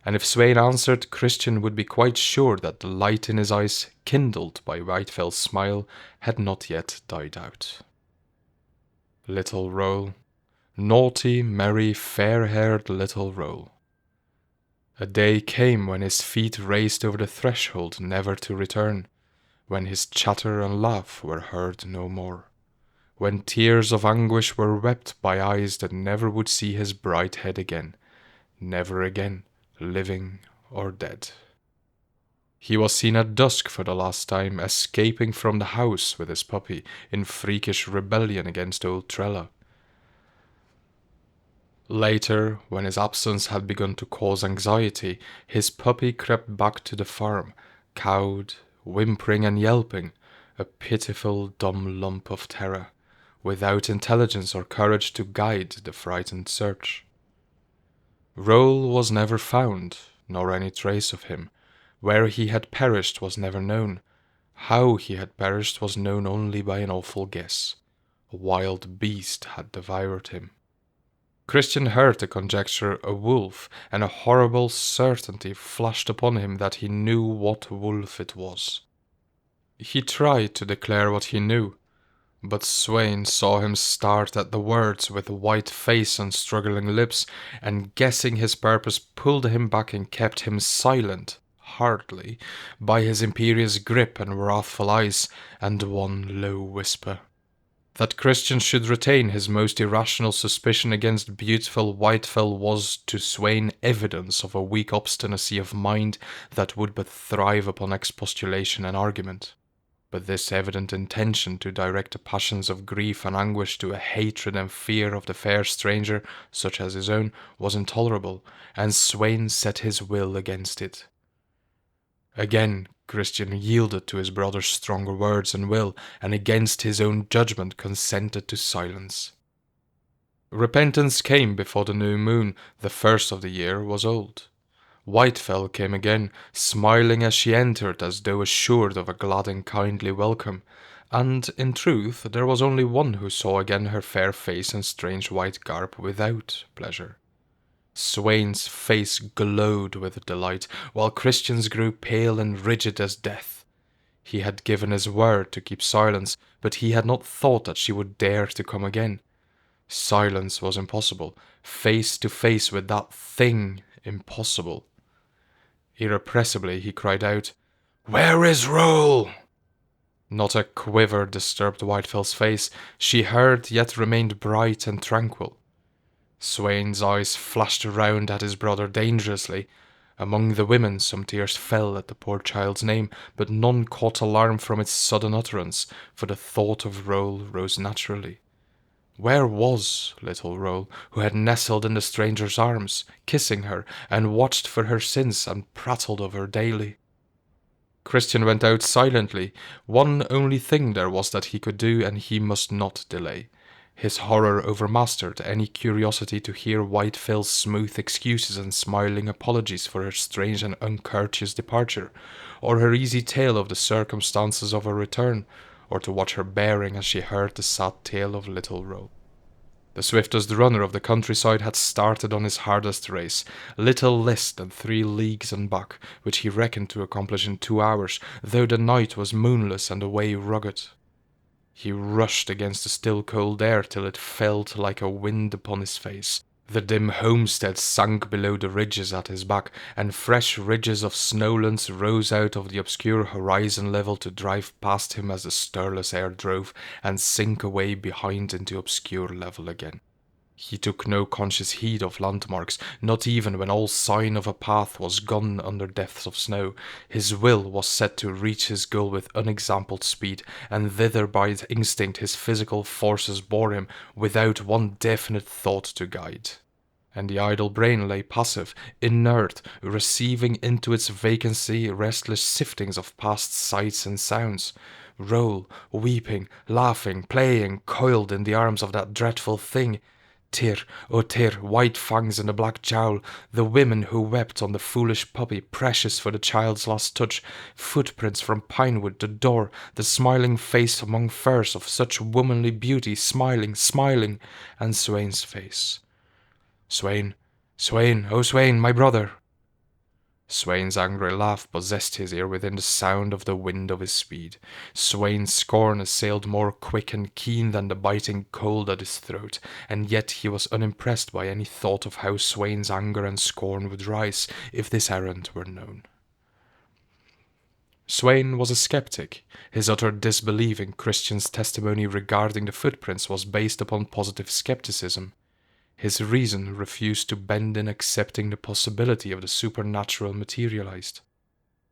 And if Sweyn answered, Christian would be quite sure that the light in his eyes, kindled by Whitefell's smile, had not yet died out. Little Roll. Naughty, merry, fair-haired little Roll. A day came when his feet raced over the threshold never to return, when his chatter and laugh were heard no more, when tears of anguish were wept by eyes that never would see his bright head again, never again, living or dead. He was seen at dusk for the last time, escaping from the house with his puppy, in freakish rebellion against old Trella. Later, when his absence had begun to cause anxiety, his puppy crept back to the farm, cowed, whimpering and yelping, a pitiful dumb lump of terror, without intelligence or courage to guide the frightened search. Roll was never found, nor any trace of him. Where he had perished was never known. How he had perished was known only by an awful guess. A wild beast had devoured him. Christian heard the conjecture a wolf, and a horrible certainty flashed upon him that he knew what wolf it was. He tried to declare what he knew, but Sweyn saw him start at the words with a white face and struggling lips, and guessing his purpose pulled him back and kept him silent, hardly, by his imperious grip and wrathful eyes, and one low whisper. That Christian should retain his most irrational suspicion against beautiful Whitefell was to Sweyn evidence of a weak obstinacy of mind that would but thrive upon expostulation and argument. But this evident intention to direct the passions of grief and anguish to a hatred and fear of the fair stranger, such as his own, was intolerable, and Sweyn set his will against it. Again Christian yielded to his brother's stronger words and will, and against his own judgment consented to silence. Repentance came before the new moon. The first of the year was old. Whitefell came again, smiling as she entered as though assured of a glad and kindly welcome, and, in truth, there was only one who saw again her fair face and strange white garb without pleasure. Sweyn's face glowed with delight, while Christian's grew pale and rigid as death. He had given his word to keep silence, but he had not thought that she would dare to come again. Silence was impossible. Face to face with that thing, impossible. Irrepressibly he cried out, "Where is Roll?" Not a quiver disturbed Whitefell's face. She heard, yet remained bright and tranquil. Sweyn's eyes flashed around at his brother dangerously. Among the women some tears fell at the poor child's name, but none caught alarm from its sudden utterance, for the thought of Roll rose naturally. Where was little Roll, who had nestled in the stranger's arms, kissing her, and watched for her sins, and prattled of her daily? Christian went out silently. One only thing there was that he could do, and he must not delay. His horror overmastered any curiosity to hear Whitefell's smooth excuses and smiling apologies for her strange and uncourteous departure, or her easy tale of the circumstances of her return, or to watch her bearing as she heard the sad tale of little Roll. The swiftest runner of the countryside had started on his hardest race, little less than 3 leagues and back, which he reckoned to accomplish in 2 hours, though the night was moonless and the way rugged. He rushed against the still cold air till it felt like a wind upon his face. The dim homestead sank below the ridges at his back, and fresh ridges of snowlands rose out of the obscure horizon level to drive past him as the stirless air drove, and sink away behind into obscure level again. He took no conscious heed of landmarks, not even when all sign of a path was gone under depths of snow. His will was set to reach his goal with unexampled speed, and thither by instinct his physical forces bore him, without one definite thought to guide. And the idle brain lay passive, inert, receiving into its vacancy restless siftings of past sights and sounds. Roll, weeping, laughing, playing, coiled in the arms of that dreadful thing. Tyr, oh Tyr, white fangs in the black jowl, the women who wept on the foolish puppy, precious for the child's last touch, footprints from pinewood, the door, the smiling face among firs of such womanly beauty, smiling, and Sweyn's face. "Sweyn, Sweyn, oh Sweyn, my brother!" Sweyn's angry laugh possessed his ear within the sound of the wind of his speed. Sweyn's scorn assailed more quick and keen than the biting cold at his throat, and yet he was unimpressed by any thought of how Sweyn's anger and scorn would rise if this errand were known. Sweyn was a skeptic. His utter disbelief in Christian's testimony regarding the footprints was based upon positive skepticism. His reason refused to bend in accepting the possibility of the supernatural materialized.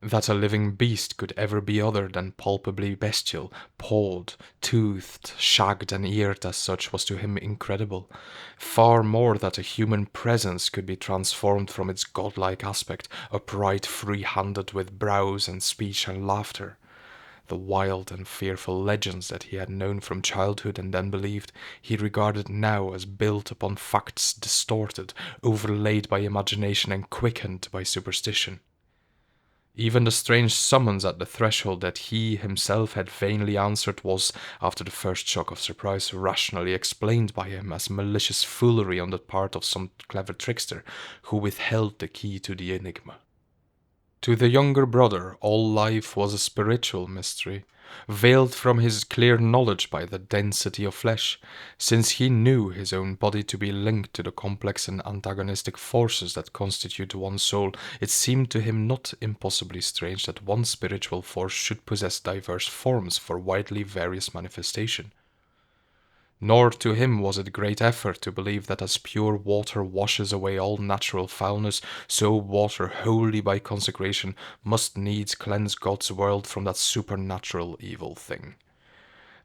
That a living beast could ever be other than palpably bestial, pawed, toothed, shagged, and eared as such was to him incredible. Far more that a human presence could be transformed from its godlike aspect, upright, free-handed, with brows and speech and laughter. The wild and fearful legends that he had known from childhood and then believed, he regarded now as built upon facts distorted, overlaid by imagination and quickened by superstition. Even the strange summons at the threshold that he himself had vainly answered was, after the first shock of surprise, rationally explained by him as malicious foolery on the part of some clever trickster who withheld the key to the enigma. To the younger brother, all life was a spiritual mystery, veiled from his clear knowledge by the density of flesh, since he knew his own body to be linked to the complex and antagonistic forces that constitute one soul. It seemed to him not impossibly strange that one spiritual force should possess diverse forms for widely various manifestation. Nor to him was it great effort to believe that as pure water washes away all natural foulness, so water, wholly by consecration, must needs cleanse God's world from that supernatural evil thing.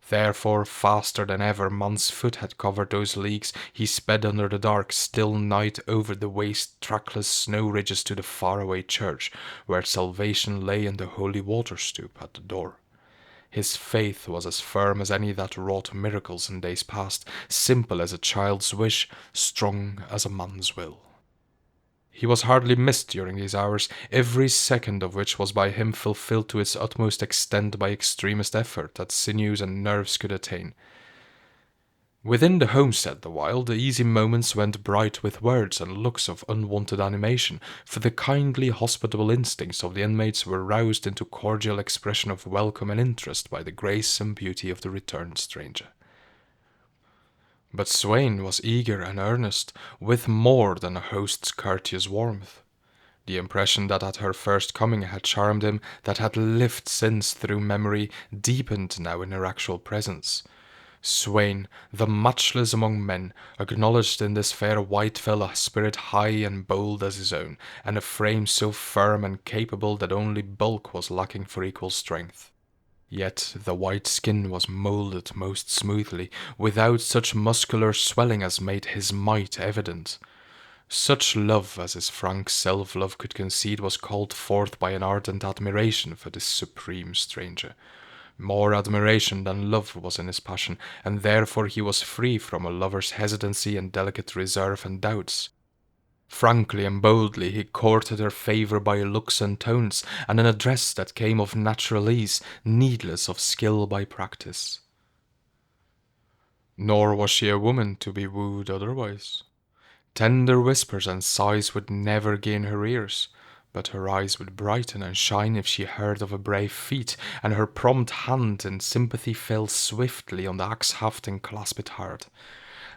Therefore, faster than ever man's foot had covered those leagues, he sped under the dark, still night over the waste, trackless snow ridges to the faraway church, where salvation lay in the holy water stoop at the door. His faith was as firm as any that wrought miracles in days past, simple as a child's wish, strong as a man's will. He was hardly missed during these hours, every second of which was by him fulfilled to its utmost extent by extremest effort that sinews and nerves could attain. Within the homestead the while, the easy moments went bright with words and looks of unwonted animation, for the kindly, hospitable instincts of the inmates were roused into cordial expression of welcome and interest by the grace and beauty of the returned stranger. But Sweyn was eager and earnest, with more than a host's courteous warmth. The impression that at her first coming had charmed him, that had lived since through memory, deepened now in her actual presence. Sweyn, the matchless among men, acknowledged in this fair white fellow a spirit high and bold as his own, and a frame so firm and capable that only bulk was lacking for equal strength. Yet the white skin was moulded most smoothly, without such muscular swelling as made his might evident. Such love as his frank self-love could concede was called forth by an ardent admiration for this supreme stranger. More admiration than love was in his passion, and therefore he was free from a lover's hesitancy and delicate reserve and doubts. Frankly and boldly he courted her favour by looks and tones, and an address that came of natural ease, needless of skill by practice. Nor was she a woman to be wooed otherwise. Tender whispers and sighs would never gain her ears, but her eyes would brighten and shine if she heard of a brave feat, and her prompt hand in sympathy fell swiftly on the axe-haft and clasped it hard.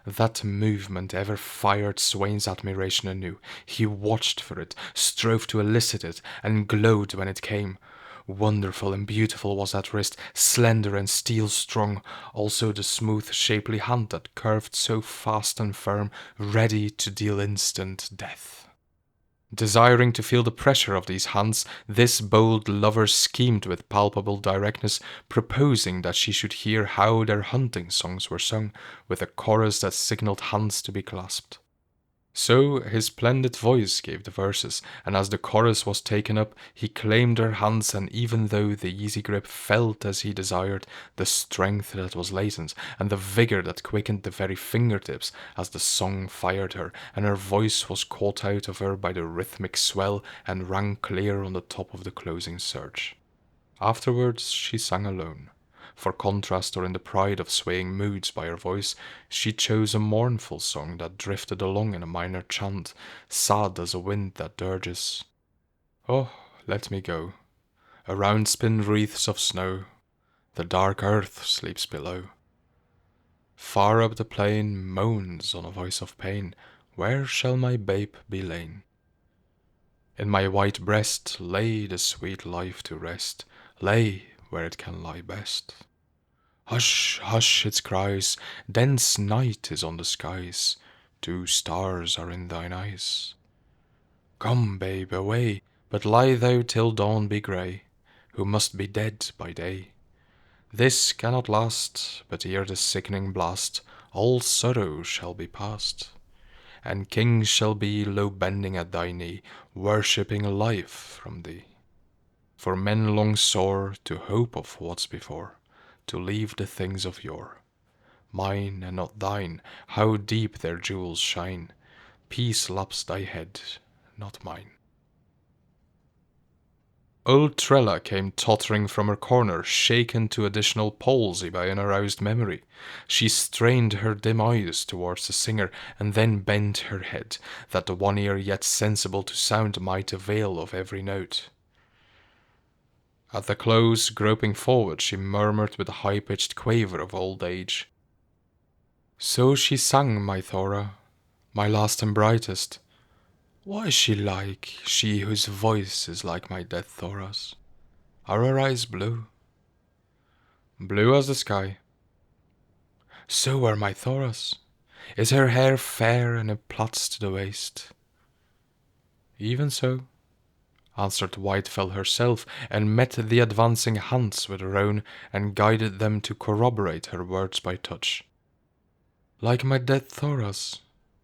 That movement ever fired Sweyn's admiration anew. He watched for it, strove to elicit it, and glowed when it came. Wonderful and beautiful was that wrist, slender and steel-strong, also the smooth, shapely hand that curved so fast and firm, ready to deal instant death. Desiring to feel the pressure of these hands, this bold lover schemed with palpable directness, proposing that she should hear how their hunting songs were sung, with a chorus that signalled hands to be clasped. So his splendid voice gave the verses, and as the chorus was taken up, he claimed her hands, and even though the easy grip felt as he desired, the strength that was latent, and the vigour that quickened the very fingertips as the song fired her, and her voice was caught out of her by the rhythmic swell, and rang clear on the top of the closing surge. Afterwards she sang alone, For contrast or in the pride of swaying moods by her voice, she chose a mournful song that drifted along in a minor chant, sad as a wind that dirges. Oh, let me go. Around spin wreaths of snow, the dark earth sleeps below. Far up the plain moans on a voice of pain, where shall my babe be lain? In my white breast lay the sweet life to rest, lay where it can lie best. Hush, hush, it cries, dense night is on the skies, 2 stars are in thine eyes. Come, babe, away, but lie thou till dawn be grey, who must be dead by day. This cannot last, but ere the sickening blast, all sorrow shall be past. And kings shall be low bending at thy knee, worshipping life from thee. For men long sore to hope of what's before, to leave the things of yore. Mine and not thine, how deep their jewels shine, peace laps thy head, not mine. Old Trella came tottering from her corner, shaken to additional palsy by an aroused memory. She strained her dim eyes towards the singer, and then bent her head, that the one ear yet sensible to sound might avail of every note. At the close, groping forward, she murmured with a high-pitched quaver of old age. So she sang, my Thora, my last and brightest. What is she like, she whose voice is like my dead Thora's? Are her eyes blue? Blue as the sky. So are my Thora's. Is her hair fair and it plaits to the waist? Even so, answered Whitefell herself, and met the advancing hands with her own, and guided them to corroborate her words by touch. Like my dead Thora's,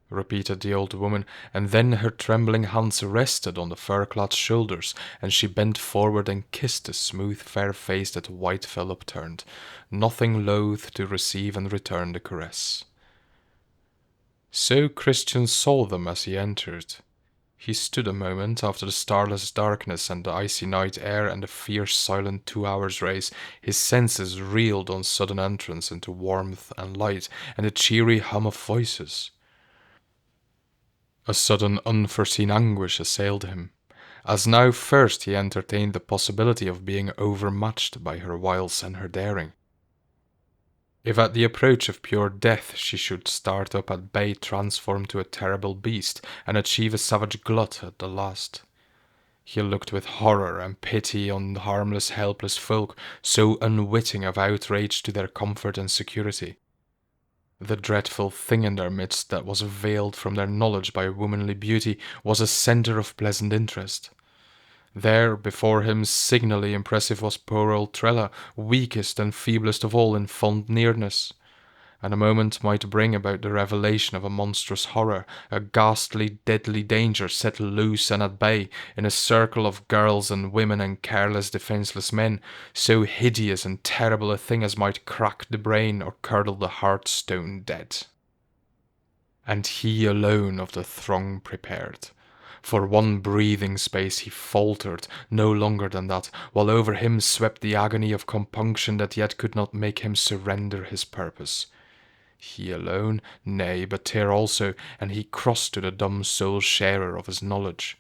repeated the old woman, and then her trembling hands rested on the fur-clad shoulders, and she bent forward and kissed the smooth fair face that Whitefell upturned, nothing loath to receive and return the caress. So Christian saw them as he entered. He stood a moment after the starless darkness and the icy night air and the fierce silent 2 hours' race. His senses reeled on sudden entrance into warmth and light and the cheery hum of voices. A sudden unforeseen anguish assailed him, as now first he entertained the possibility of being overmatched by her wiles and her daring. If at the approach of pure death she should start up at bay transformed to a terrible beast, and achieve a savage glut at the last. He looked with horror and pity on the harmless helpless folk, so unwitting of outrage to their comfort and security. The dreadful thing in their midst that was veiled from their knowledge by womanly beauty was a centre of pleasant interest. There, before him, signally impressive was poor old Trella, weakest and feeblest of all in fond nearness. And a moment might bring about the revelation of a monstrous horror, a ghastly, deadly danger set loose and at bay in a circle of girls and women and careless, defenceless men, so hideous and terrible a thing as might crack the brain or curdle the heart stone dead. And he alone of the throng prepared. For one breathing space he faltered, no longer than that, while over him swept the agony of compunction that yet could not make him surrender his purpose. He alone, nay, but Tyr also, and he crossed to the dumb sole sharer of his knowledge.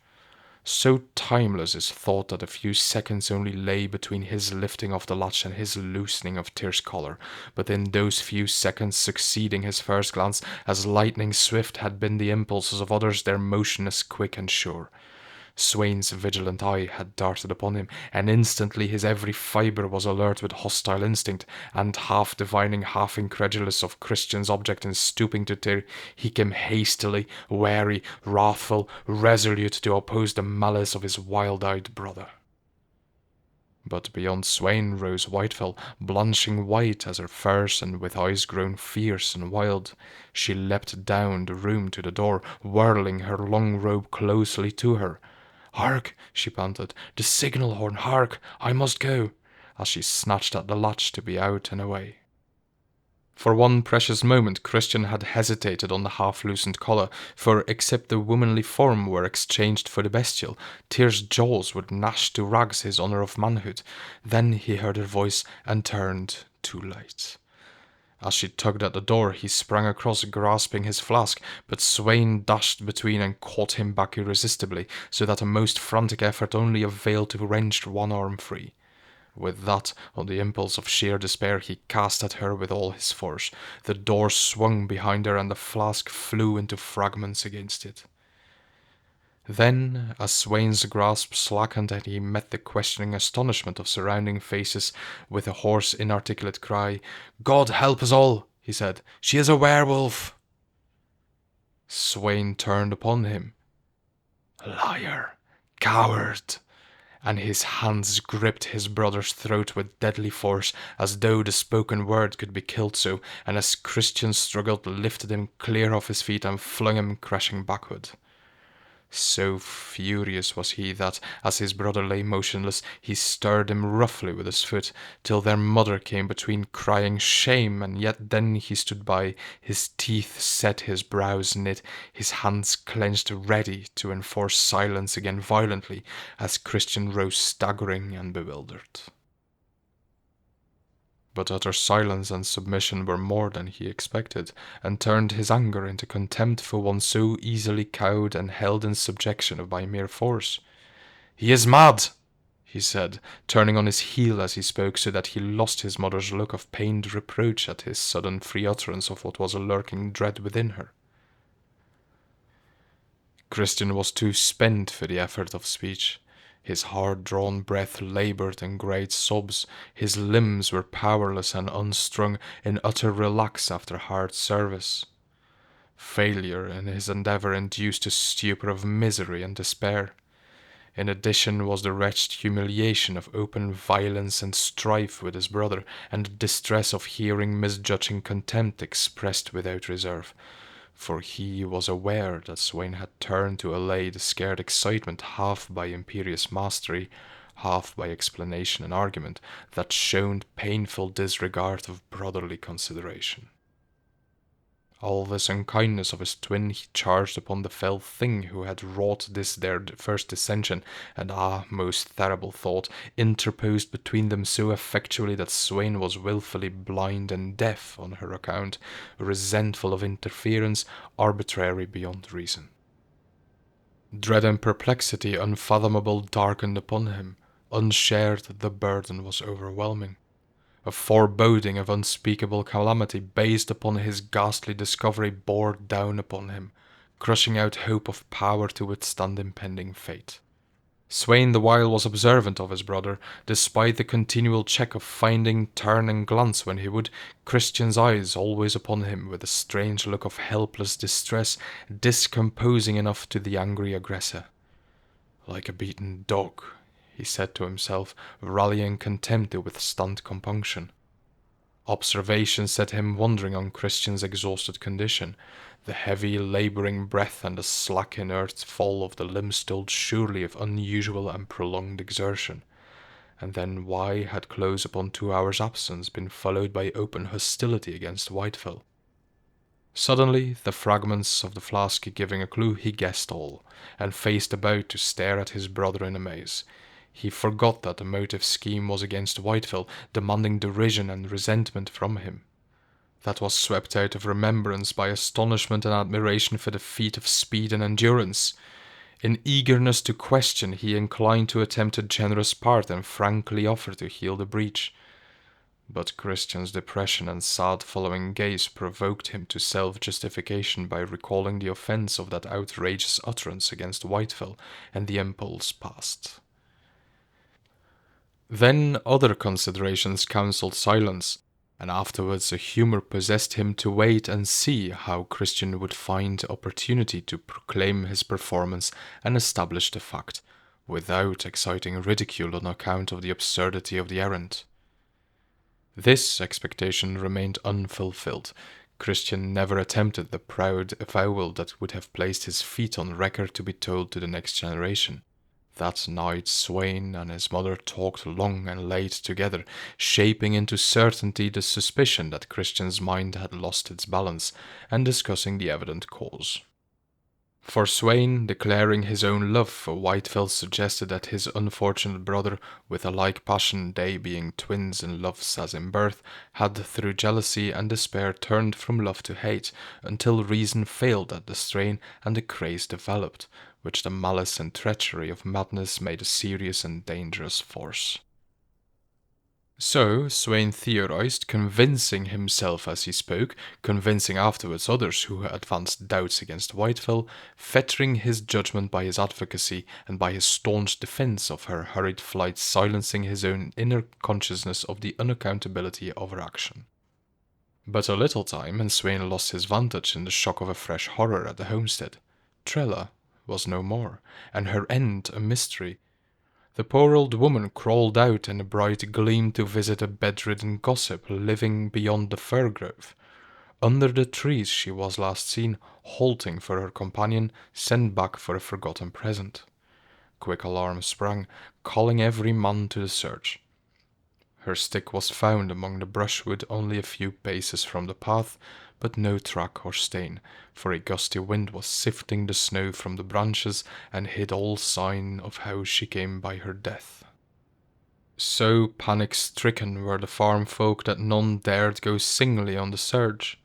So timeless is thought that a few seconds only lay between his lifting of the latch and his loosening of Tyr's collar, but in those few seconds succeeding his first glance, as lightning swift had been the impulses of others, their motion as quick and sure. Sweyn's vigilant eye had darted upon him, and instantly his every fibre was alert with hostile instinct, and half divining, half incredulous of Christian's object in stooping to Tyr, he came hastily, wary, wrathful, resolute to oppose the malice of his wild-eyed brother. But beyond Sweyn rose Whitefell, blanching white as her furs and with eyes grown fierce and wild. She leapt down the room to the door, whirling her long robe closely to her. "Hark!" she panted, "the signal horn, hark! I must go!" as she snatched at the latch to be out and away. For one precious moment Christian had hesitated on the half-loosened collar, for except the womanly form were exchanged for the bestial, Tyr's jaws would gnash to rags his honour of manhood. Then he heard her voice, and turned too late. As she tugged at the door, he sprang across, grasping his flask, but Sweyn dashed between and caught him back irresistibly, so that a most frantic effort only availed to wrench one arm free. With that, on the impulse of sheer despair, he cast at her with all his force. The door swung behind her, and the flask flew into fragments against it. Then, as Sweyn's grasp slackened and he met the questioning astonishment of surrounding faces with a hoarse, inarticulate cry, "God help us all!" he said. "She is a werewolf!" Sweyn turned upon him. "Liar! Coward!" And his hands gripped his brother's throat with deadly force, as though the spoken word could be killed so, and as Christian struggled, lifted him clear off his feet and flung him crashing backward. So furious was he that, as his brother lay motionless, he stirred him roughly with his foot, till their mother came between, crying shame, and yet then he stood by, his teeth set, his brows knit, his hands clenched, ready to enforce silence again violently, as Christian rose staggering and bewildered. But utter silence and submission were more than he expected, and turned his anger into contempt for one so easily cowed and held in subjection by mere force. "He is mad!" he said, turning on his heel as he spoke, so that he lost his mother's look of pained reproach at his sudden free utterance of what was a lurking dread within her. Christian was too spent for the effort of speech. His hard-drawn breath labored in great sobs. His limbs were powerless and unstrung, in utter relax after hard service. Failure in his endeavor induced a stupor of misery and despair. In addition was the wretched humiliation of open violence and strife with his brother, and the distress of hearing misjudging contempt expressed without reserve. For he was aware that Sweyn had turned to allay the scared excitement half by imperious mastery, half by explanation and argument, that showed painful disregard of brotherly consideration. All this unkindness of his twin he charged upon the fell thing who had wrought this their first dissension, and most terrible thought, interposed between them so effectually that Sweyn was wilfully blind and deaf on her account, resentful of interference, arbitrary beyond reason. Dread and perplexity unfathomable darkened upon him. Unshared, the burden was overwhelming. A foreboding of unspeakable calamity based upon his ghastly discovery bore down upon him, crushing out hope of power to withstand impending fate. Sweyn the while was observant of his brother, despite the continual check of finding turn and glance when he would, Christian's eyes always upon him with a strange look of helpless distress, discomposing enough to the angry aggressor. Like a beaten dog, he said to himself, rallying contempt to withstand compunction. Observation set him wondering on Christian's exhausted condition. The heavy, labouring breath and the slack, inert fall of the limbs told surely of unusual and prolonged exertion. And then why had close upon 2 hours' absence been followed by open hostility against Whitefell? Suddenly, the fragments of the flask giving a clue, he guessed all, and faced about to stare at his brother in amaze. He forgot that the motive scheme was against Whitefell, demanding derision and resentment from him. That was swept out of remembrance by astonishment and admiration for the feat of speed and endurance. In eagerness to question, he inclined to attempt a generous part and frankly offered to heal the breach. But Christian's depression and sad following gaze provoked him to self-justification by recalling the offence of that outrageous utterance against Whitefell, and the impulse passed. Then other considerations counselled silence, and afterwards a humour possessed him to wait and see how Christian would find opportunity to proclaim his performance and establish the fact, without exciting ridicule on account of the absurdity of the errand. This expectation remained unfulfilled. Christian never attempted the proud avowal that would have placed his feat on record to be told to the next generation. That night Sweyn and his mother talked long and late together, shaping into certainty the suspicion that Christian's mind had lost its balance, and discussing the evident cause. For Sweyn, declaring his own love for Whitefell, suggested that his unfortunate brother, with a like passion, they being twins in love as in birth, had through jealousy and despair turned from love to hate, until reason failed at the strain and the craze developed, which the malice and treachery of madness made a serious and dangerous force. So Sweyn theorized, convincing himself as he spoke, convincing afterwards others who advanced doubts against Whitefell, fettering his judgment by his advocacy and by his staunch defense of her hurried flight, silencing his own inner consciousness of the unaccountability of her action. But a little time, and Sweyn lost his vantage in the shock of a fresh horror at the homestead. Trella was no more, and her end a mystery. The poor old woman crawled out in a bright gleam to visit a bedridden gossip living beyond the fir grove. Under the trees she was last seen, halting for her companion, sent back for a forgotten present. Quick alarm sprang, calling every man to the search. Her stick was found among the brushwood only a few paces from the path, but no track or stain, for a gusty wind was sifting the snow from the branches and hid all sign of how she came by her death. So panic-stricken were the farm folk that none dared go singly on the search.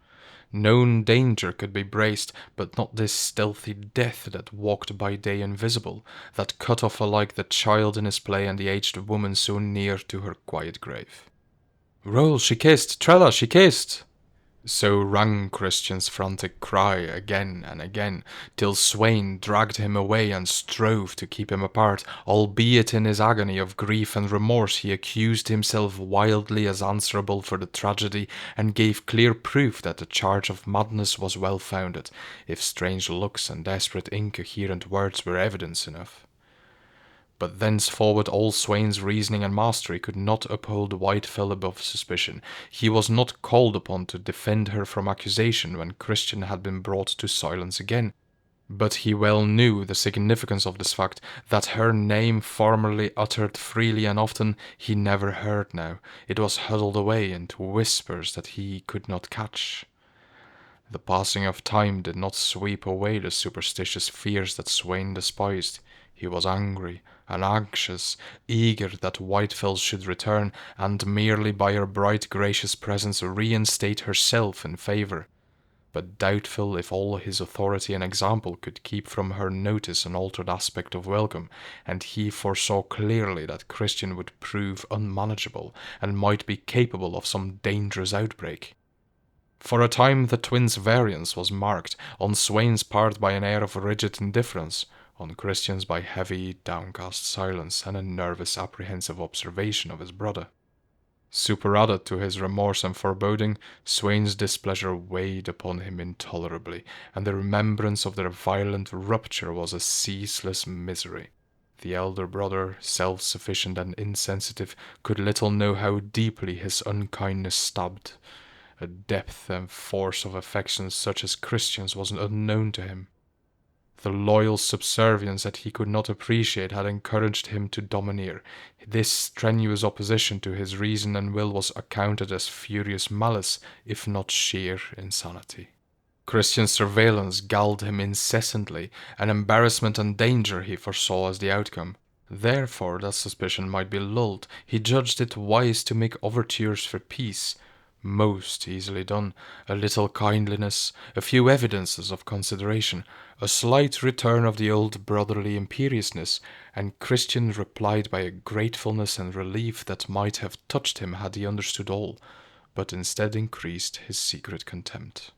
Known danger could be braced, but not this stealthy death that walked by day invisible, that cut off alike the child in his play and the aged woman so near to her quiet grave. "Roll, she kissed! Trella, she kissed!" So rang Christian's frantic cry again and again, till Sweyn dragged him away and strove to keep him apart, albeit in his agony of grief and remorse he accused himself wildly as answerable for the tragedy, and gave clear proof that the charge of madness was well founded, if strange looks and desperate incoherent words were evidence enough. But thenceforward all Sweyn's reasoning and mastery could not uphold Whitefell above suspicion. He was not called upon to defend her from accusation when Christian had been brought to silence again. But he well knew the significance of this fact, that her name, formerly uttered freely and often, he never heard now. It was huddled away into whispers that he could not catch. The passing of time did not sweep away the superstitious fears that Sweyn despised. He was angry and anxious, eager that Whitefell should return, and merely by her bright gracious presence reinstate herself in favour, but doubtful if all his authority and example could keep from her notice an altered aspect of welcome, and he foresaw clearly that Christian would prove unmanageable, and might be capable of some dangerous outbreak. For a time the twins' variance was marked, on Sweyn's part by an air of rigid indifference, on Christian's by heavy, downcast silence and a nervous, apprehensive observation of his brother. Superadded to his remorse and foreboding, Sweyn's displeasure weighed upon him intolerably, and the remembrance of their violent rupture was a ceaseless misery. The elder brother, self-sufficient and insensitive, could little know how deeply his unkindness stabbed. A depth and force of affection such as Christian's was unknown to him. The loyal subservience that he could not appreciate had encouraged him to domineer. This strenuous opposition to his reason and will was accounted as furious malice, if not sheer insanity. Christian's surveillance galled him incessantly, and embarrassment and danger he foresaw as the outcome. Therefore, that suspicion might be lulled, he judged it wise to make overtures for peace. Most easily done. A little kindliness, a few evidences of consideration, a slight return of the old brotherly imperiousness, and Christian replied by a gratefulness and relief that might have touched him had he understood all, but instead increased his secret contempt.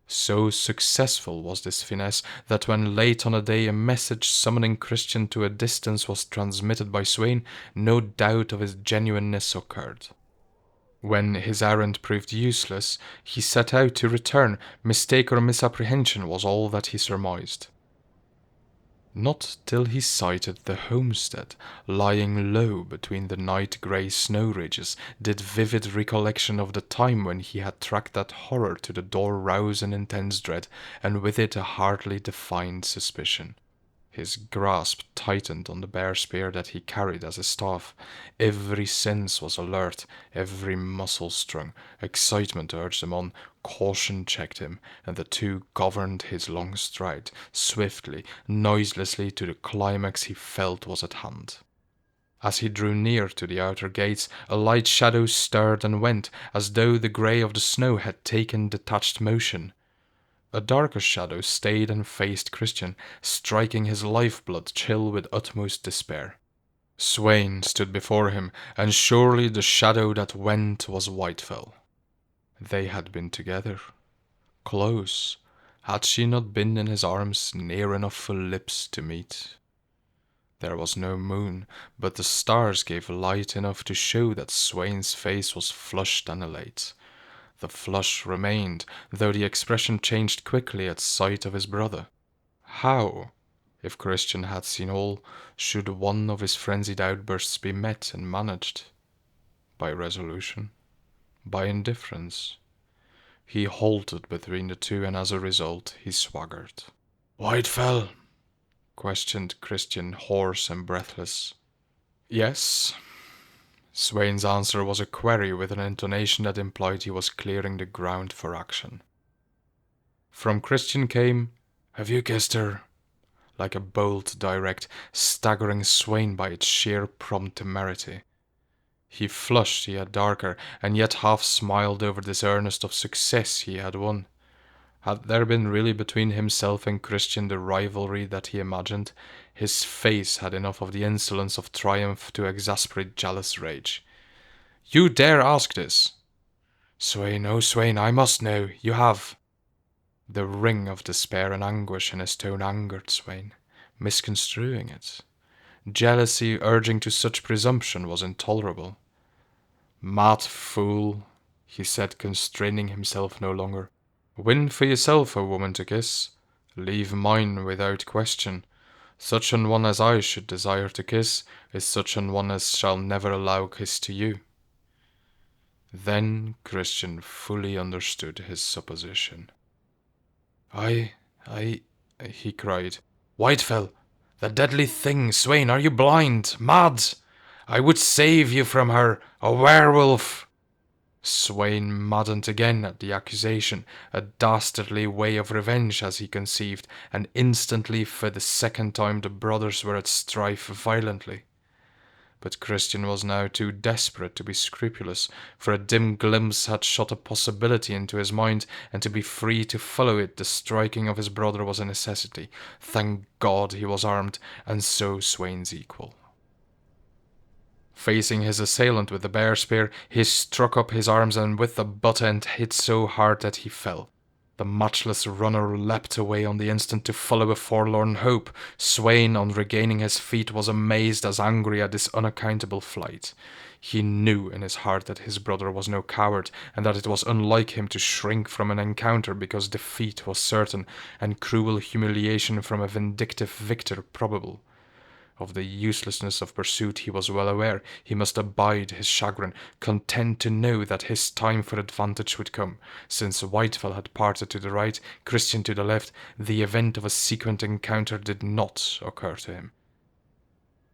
So successful was this finesse that when late on a day a message summoning Christian to a distance was transmitted by Sweyn, no doubt of his genuineness occurred. When his errand proved useless, he set out to return. Mistake or misapprehension was all that he surmised. Not till he sighted the homestead, lying low between the night-grey snow ridges, did vivid recollection of the time when he had tracked that horror to the door rouse an intense dread, and with it a hardly defined suspicion. His grasp tightened on the bare spear that he carried as his staff. Every sense was alert, every muscle strung. Excitement urged him on, caution checked him, and the two governed his long stride, swiftly, noiselessly, to the climax he felt was at hand. As he drew near to the outer gates, a light shadow stirred and went, as though the grey of the snow had taken detached motion. A darker shadow stayed and faced Christian, striking his lifeblood chill with utmost despair. Sweyn stood before him, and surely the shadow that went was Whitefell. They had been together. Close. Had she not been in his arms, near enough for lips to meet? There was no moon, but the stars gave light enough to show that Sweyn's face was flushed and elate. The flush remained, though the expression changed quickly at sight of his brother. How, if Christian had seen all, should one of his frenzied outbursts be met and managed? By resolution? By indifference? He halted between the two, and as a result he swaggered. "Whitefell?" questioned Christian, hoarse and breathless. "Yes." Sweyn's answer was a query with an intonation that implied he was clearing the ground for action. From Christian came, "Have you kissed her?" like a bolt direct, staggering Sweyn by its sheer prompt temerity. He flushed yet darker, and yet half smiled over this earnest of success he had won. Had there been really between himself and Christian the rivalry that he imagined? His face had enough of the insolence of triumph to exasperate jealous rage. "You dare ask this?" "Sweyn, oh Sweyn, I must know. You have." The ring of despair and anguish in his tone angered Sweyn, misconstruing it. Jealousy urging to such presumption was intolerable. "Mad fool," he said, constraining himself no longer. "Win for yourself a woman to kiss. Leave mine without question. Such an one as I should desire to kiss is such an one as shall never allow kiss to you." Then Christian fully understood his supposition. I, he cried. "Whitefell, the deadly thing, Sweyn, are you blind, mad? I would save you from her, a werewolf." Sweyn maddened again at the accusation, a dastardly way of revenge as he conceived, and instantly for the second time the brothers were at strife violently. But Christian was now too desperate to be scrupulous, for a dim glimpse had shot a possibility into his mind, and to be free to follow it the striking of his brother was a necessity. Thank God he was armed, and so Sweyn's equal. Facing his assailant with the bare spear, he struck up his arms and with the butt end hit so hard that he fell. The matchless runner leapt away on the instant to follow a forlorn hope. Sweyn, on regaining his feet, was amazed as angry at this unaccountable flight. He knew in his heart that his brother was no coward, and that it was unlike him to shrink from an encounter because defeat was certain, and cruel humiliation from a vindictive victor probable. Of the uselessness of pursuit he was well aware. He must abide his chagrin, content to know that his time for advantage would come. Since Whitefell had parted to the right, Christian to the left, the event of a sequent encounter did not occur to him.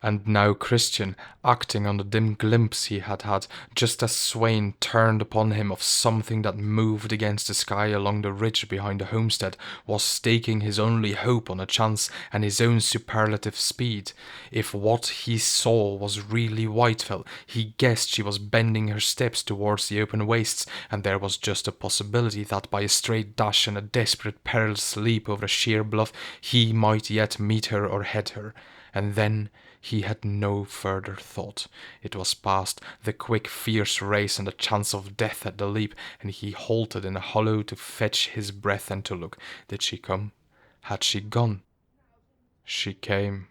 And now Christian, acting on the dim glimpse he had had, just as Sweyn turned upon him of something that moved against the sky along the ridge behind the homestead, was staking his only hope on a chance and his own superlative speed. If what he saw was really Whitefell, he guessed she was bending her steps towards the open wastes, and there was just a possibility that by a straight dash and a desperate perilous leap over a sheer bluff, he might yet meet her or head her. And then he had no further thought. It was past, the quick, fierce race and the chance of death at the leap, and he halted in a hollow to fetch his breath and to look. Did she come? Had she gone? She came.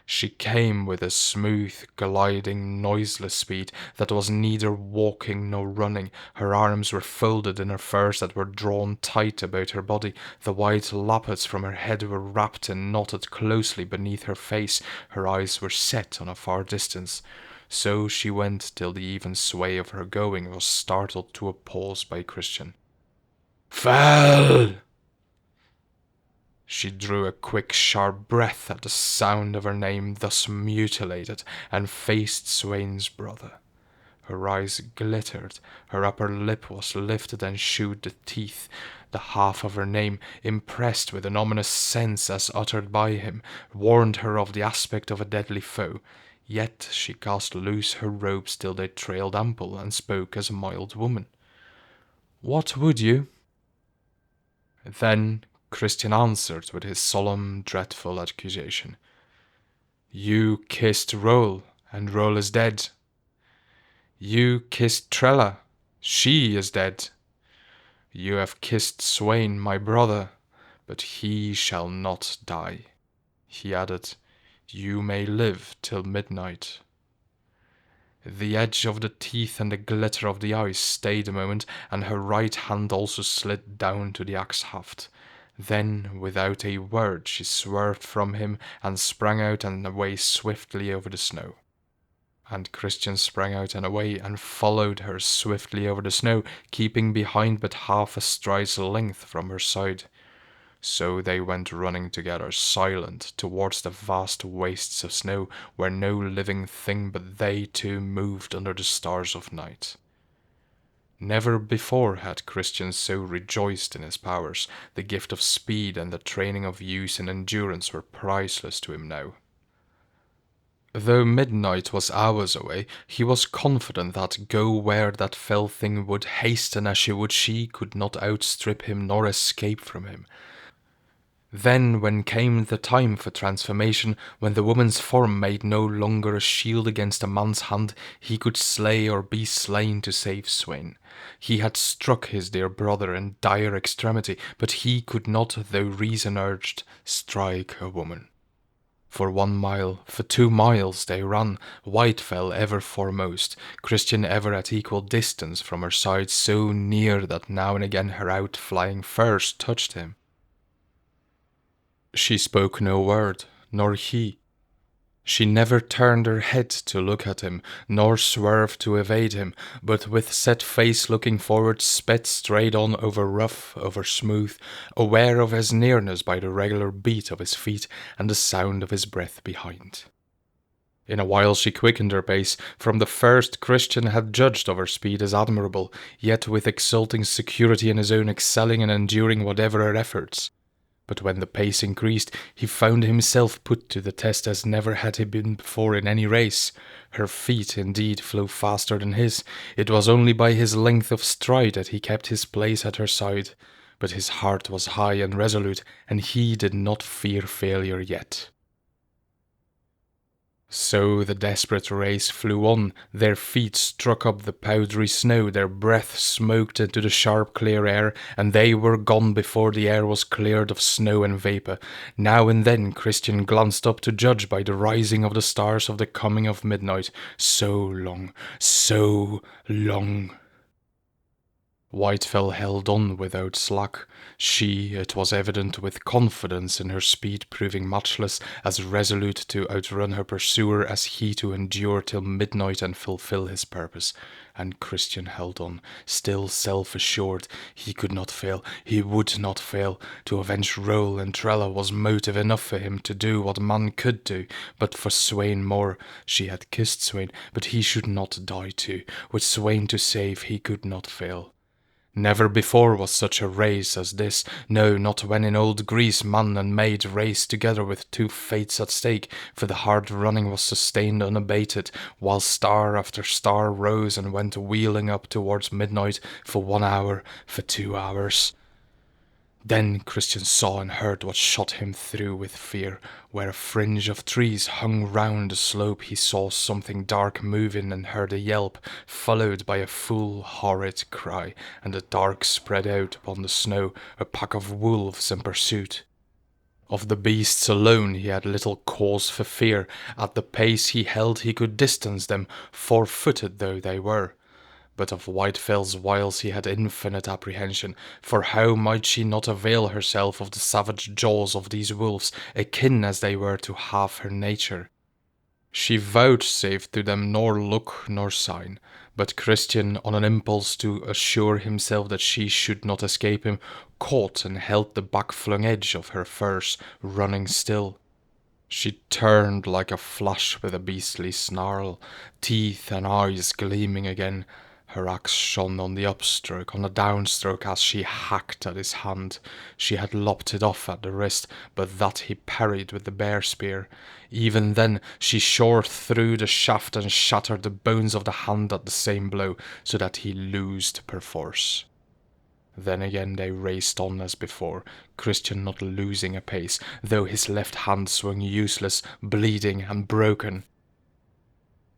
She came with a smooth, gliding, noiseless speed that was neither walking nor running. Her arms were folded in her furs that were drawn tight about her body. The white lappets from her head were wrapped and knotted closely beneath her face. Her eyes were set on a far distance. So she went till the even sway of her going was startled to a pause by Christian. "Fell!" She drew a quick, sharp breath at the sound of her name thus mutilated, and faced Sweyn's brother. Her eyes glittered, her upper lip was lifted and shewed the teeth. The half of her name, impressed with an ominous sense as uttered by him, warned her of the aspect of a deadly foe. Yet she cast loose her robes till they trailed ample, and spoke as a mild woman. "What would you?" Then Christian answered with his solemn, dreadful accusation. "You kissed Roll, and Roll is dead. You kissed Trella, she is dead. You have kissed Sweyn, my brother, but he shall not die." He added, "You may live till midnight." The edge of the teeth and the glitter of the eyes stayed a moment, and her right hand also slid down to the axe haft. Then, without a word, she swerved from him and sprang out and away swiftly over the snow. And Christian sprang out and away and followed her swiftly over the snow, keeping behind but half a stride's length from her side. So they went running together, silent, towards the vast wastes of snow, where no living thing but they two moved under the stars of night. Never before had Christian so rejoiced in his powers. The gift of speed and the training of use and endurance were priceless to him now. Though midnight was hours away, he was confident that, go where that fell thing would, hasten as she could not outstrip him nor escape from him. Then, when came the time for transformation, when the woman's form made no longer a shield against a man's hand, he could slay or be slain to save Sweyn. He had struck his dear brother in dire extremity, but he could not, though reason urged, strike a woman. For 1 mile, for 2 miles they ran, Whitefell ever foremost, Christian ever at equal distance from her side, so near that now and again her outflying furs touched him. She spoke no word, nor he. She never turned her head to look at him, nor swerved to evade him, but with set face looking forward sped straight on over rough, over smooth, aware of his nearness by the regular beat of his feet and the sound of his breath behind. In a while she quickened her pace. From the first Christian had judged of her speed as admirable, yet with exulting security in his own excelling and enduring whatever her efforts. But when the pace increased, he found himself put to the test as never had he been before in any race. Her feet, indeed, flew faster than his. It was only by his length of stride that he kept his place at her side. But his heart was high and resolute, and he did not fear failure yet. So the desperate race flew on, their feet struck up the powdery snow, their breath smoked into the sharp clear air, and they were gone before the air was cleared of snow and vapour. Now and then Christian glanced up to judge by the rising of the stars of the coming of midnight. So long, so long. Whitefell held on without slack. She, it was evident, with confidence in her speed proving matchless, as resolute to outrun her pursuer as he to endure till midnight and fulfill his purpose. And Christian held on, still self-assured. He could not fail, he would not fail. To avenge Roll and Trella was motive enough for him to do what man could do, but for Sweyn more. She had kissed Sweyn, but he should not die too. With Sweyn to save, he could not fail. Never before was such a race as this, no, not when in old Greece man and maid raced together with 2 fates at stake, for the hard running was sustained unabated, while star after star rose and went wheeling up towards midnight, for 1 hour, for 2 hours. Then Christian saw and heard what shot him through with fear. Where a fringe of trees hung round the slope he saw something dark moving and heard a yelp, followed by a full horrid cry, and the dark spread out upon the snow, a pack of wolves in pursuit. Of the beasts alone he had little cause for fear. At the pace he held he could distance them, 4-footed though they were. But of Whitefell's wiles he had infinite apprehension, for how might she not avail herself of the savage jaws of these wolves, akin as they were to half her nature? She vouchsafed to them nor look nor sign, but Christian, on an impulse to assure himself that she should not escape him, caught and held the back-flung edge of her furs, running still. She turned like a flash with a beastly snarl, teeth and eyes gleaming again. Her axe shone on the upstroke, on the downstroke, as she hacked at his hand. She had lopped it off at the wrist, but that he parried with the bear spear. Even then she shore through the shaft and shattered the bones of the hand at the same blow, so that he loosed perforce. Then again they raced on as before, Christian not losing a pace, though his left hand swung useless, bleeding and broken.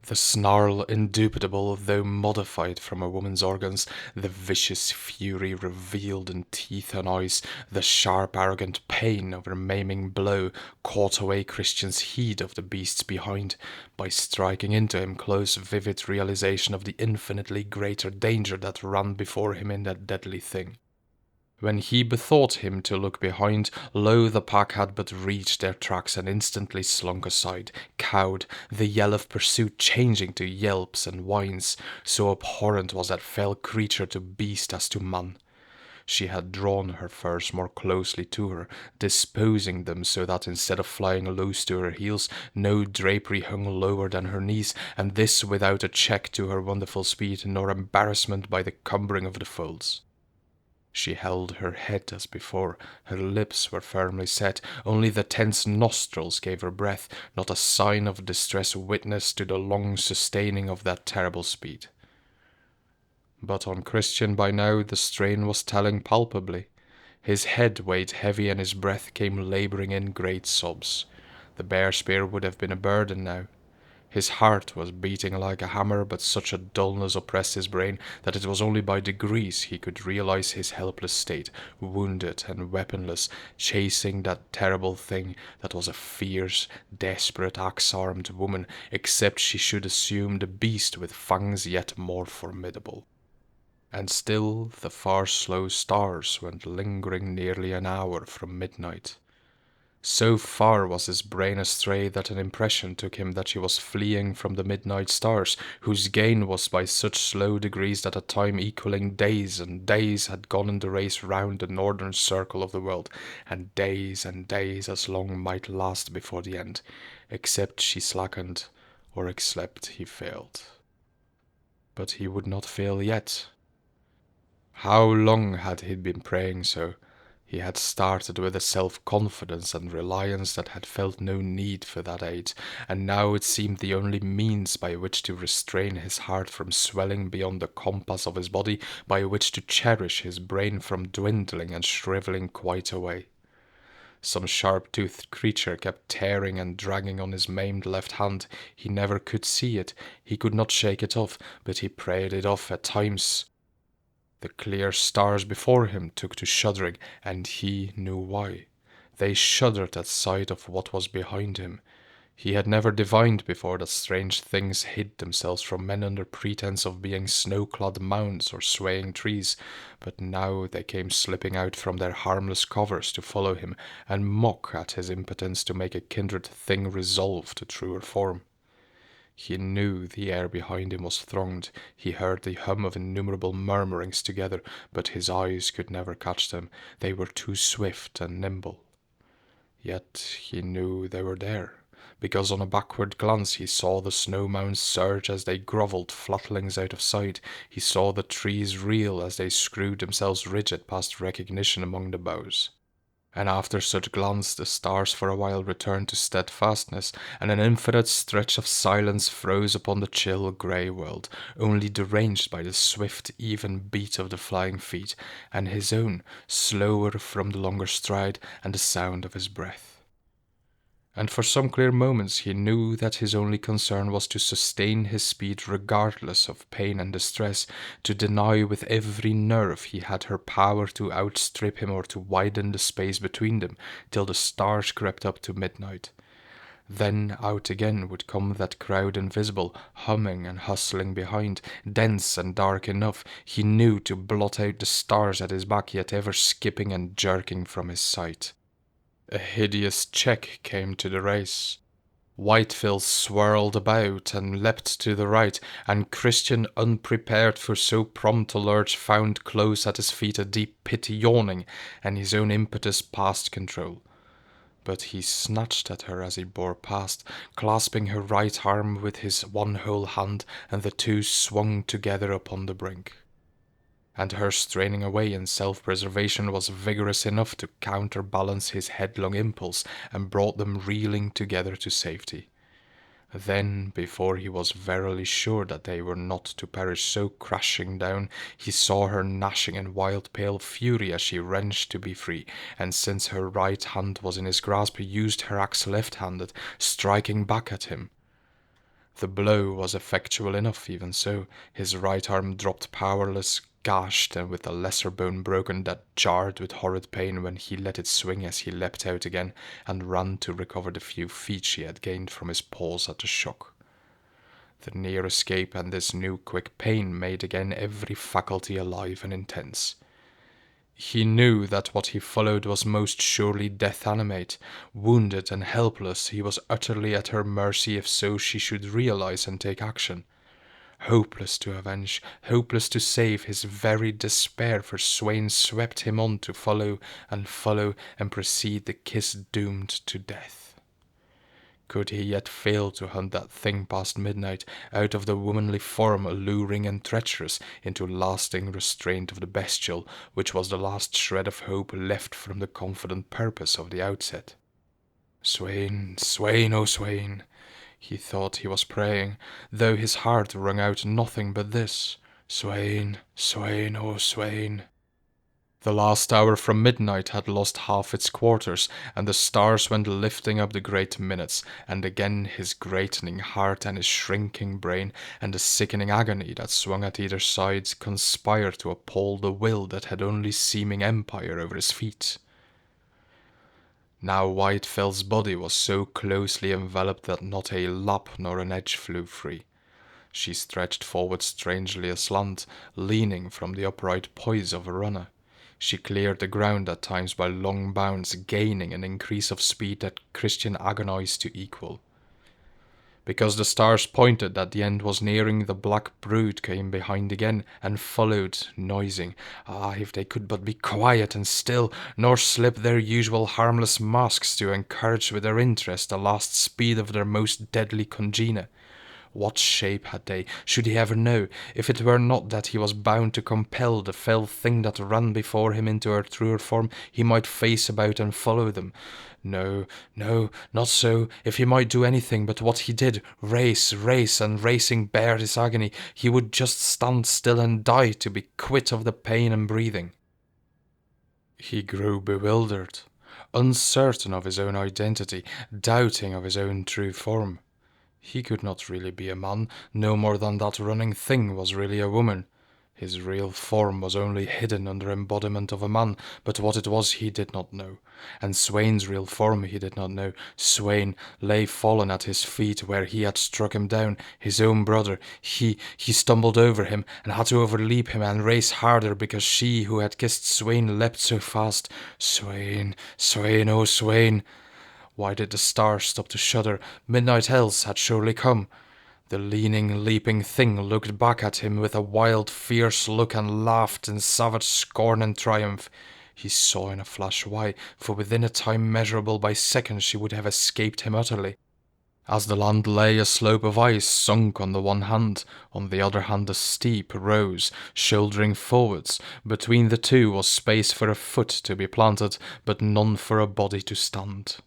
The snarl indubitable, though modified from a woman's organs, the vicious fury revealed in teeth and eyes, the sharp arrogant pain of her maiming blow caught away Christian's heed of the beasts behind, by striking into him close vivid realization of the infinitely greater danger that ran before him in that deadly thing. When he bethought him to look behind, lo, the pack had but reached their tracks and instantly slunk aside, cowed, the yell of pursuit changing to yelps and whines, so abhorrent was that fell creature to beast as to man. She had drawn her furs more closely to her, disposing them so that instead of flying loose to her heels, no drapery hung lower than her knees, and this without a check to her wonderful speed, nor embarrassment by the cumbering of the folds. She held her head as before, her lips were firmly set, only the tense nostrils gave her breath, not a sign of distress witness to the long sustaining of that terrible speed. But on Christian by now the strain was telling palpably. His head weighed heavy and his breath came labouring in great sobs. The bear spear would have been a burden now. His heart was beating like a hammer, but such a dullness oppressed his brain that it was only by degrees he could realize his helpless state, wounded and weaponless, chasing that terrible thing that was a fierce, desperate, axe-armed woman, except she should assume the beast with fangs yet more formidable. And still the far slow stars went lingering nearly an hour from midnight. So far was his brain astray that an impression took him that she was fleeing from the midnight stars, whose gain was by such slow degrees that a time equaling days and days had gone in the race round the northern circle of the world, and days as long might last before the end, except she slackened, or except he failed. But he would not fail yet. How long had he been praying so? He had started with a self-confidence and reliance that had felt no need for that aid, and now it seemed the only means by which to restrain his heart from swelling beyond the compass of his body, by which to cherish his brain from dwindling and shriveling quite away. Some sharp-toothed creature kept tearing and dragging on his maimed left hand. He never could see it, he could not shake it off, but he prayed it off at times. The clear stars before him took to shuddering, and he knew why. They shuddered at sight of what was behind him. He had never divined before that strange things hid themselves from men under pretense of being snow-clad mounds or swaying trees, but now they came slipping out from their harmless covers to follow him, and mock at his impotence to make a kindred thing resolve to truer form. He knew the air behind him was thronged, he heard the hum of innumerable murmurings together, but his eyes could never catch them, they were too swift and nimble. Yet he knew they were there, because on a backward glance he saw the snow mounds surge as they grovelled flatlings out of sight, he saw the trees reel as they screwed themselves rigid past recognition among the boughs. And after such glance the stars for a while returned to steadfastness, and an infinite stretch of silence froze upon the chill grey world, only deranged by the swift even beat of the flying feet, and his own, slower from the longer stride and the sound of his breath. And for some clear moments he knew that his only concern was to sustain his speed regardless of pain and distress, to deny with every nerve he had her power to outstrip him or to widen the space between them, till the stars crept up to midnight. Then out again would come that crowd invisible, humming and hustling behind, dense and dark enough, he knew, to blot out the stars at his back, yet ever skipping and jerking from his sight. A hideous check came to the race. Whitefill swirled about and leapt to the right, and Christian, unprepared for so prompt a lurch, found close at his feet a deep pit yawning, and his own impetus past control. But he snatched at her as he bore past, clasping her right arm with his one whole hand, and the two swung together upon the brink. And her straining away in self-preservation was vigorous enough to counterbalance his headlong impulse, and brought them reeling together to safety. Then, before he was verily sure that they were not to perish so crashing down, he saw her gnashing in wild pale fury as she wrenched to be free, and since her right hand was in his grasp, used her axe left-handed, striking back at him. The blow was effectual enough, even so. His right arm dropped powerless, gashed, and with the lesser bone broken, that jarred with horrid pain when he let it swing as he leapt out again, and ran to recover the few feet she had gained from his paws at the shock. The near escape and this new quick pain made again every faculty alive and intense. He knew that what he followed was most surely death animate. Wounded and helpless, he was utterly at her mercy if so she should realize and take action. Hopeless to avenge, hopeless to save, his very despair for Sweyn swept him on to follow, and proceed the kiss doomed to death. Could he yet fail to hunt that thing past midnight, out of the womanly form alluring and treacherous, into lasting restraint of the bestial, which was the last shred of hope left from the confident purpose of the outset? Sweyn, Sweyn, oh Sweyn! He thought he was praying, though his heart rung out nothing but this: Sweyn, Sweyn, oh Sweyn! The last hour from midnight had lost half its quarters, and the stars went lifting up the great minutes, and again his greatening heart and his shrinking brain, and the sickening agony that swung at either side, conspired to appall the will that had only seeming empire over his feet. Now Whitefell's body was so closely enveloped that not a lap nor an edge flew free. She stretched forward strangely aslant, leaning from the upright poise of a runner. She cleared the ground at times by long bounds, gaining an increase of speed that Christian agonized to equal. Because the stars pointed that the end was nearing, the black brood came behind again, and followed, noising. Ah, if they could but be quiet and still, nor slip their usual harmless masks to encourage with their interest the last speed of their most deadly congener. What shape had they, should he ever know, if it were not that he was bound to compel the fell thing that ran before him into her truer form, he might face about and follow them. No, no, not so. If he might do anything but what he did, race, and racing bear his agony, he would just stand still and die to be quit of the pain and breathing. He grew bewildered, uncertain of his own identity, doubting of his own true form. He could not really be a man, no more than that running thing was really a woman. His real form was only hidden under embodiment of a man, but what it was he did not know. And Sweyn's real form he did not know. Sweyn lay fallen at his feet where he had struck him down, his own brother. He stumbled over him, and had to overleap him and race harder, because she who had kissed Sweyn leapt so fast. Sweyn, Sweyn, oh Sweyn! Why did the stars stop to shudder? Midnight else had surely come. The leaning, leaping thing looked back at him with a wild, fierce look, and laughed in savage scorn and triumph. He saw in a flash why, for within a time measurable by seconds she would have escaped him utterly. As the land lay a slope of ice sunk on the one hand, on the other hand a steep rose, shouldering forwards. Between the two was space for a foot to be planted, but none for a body to stand.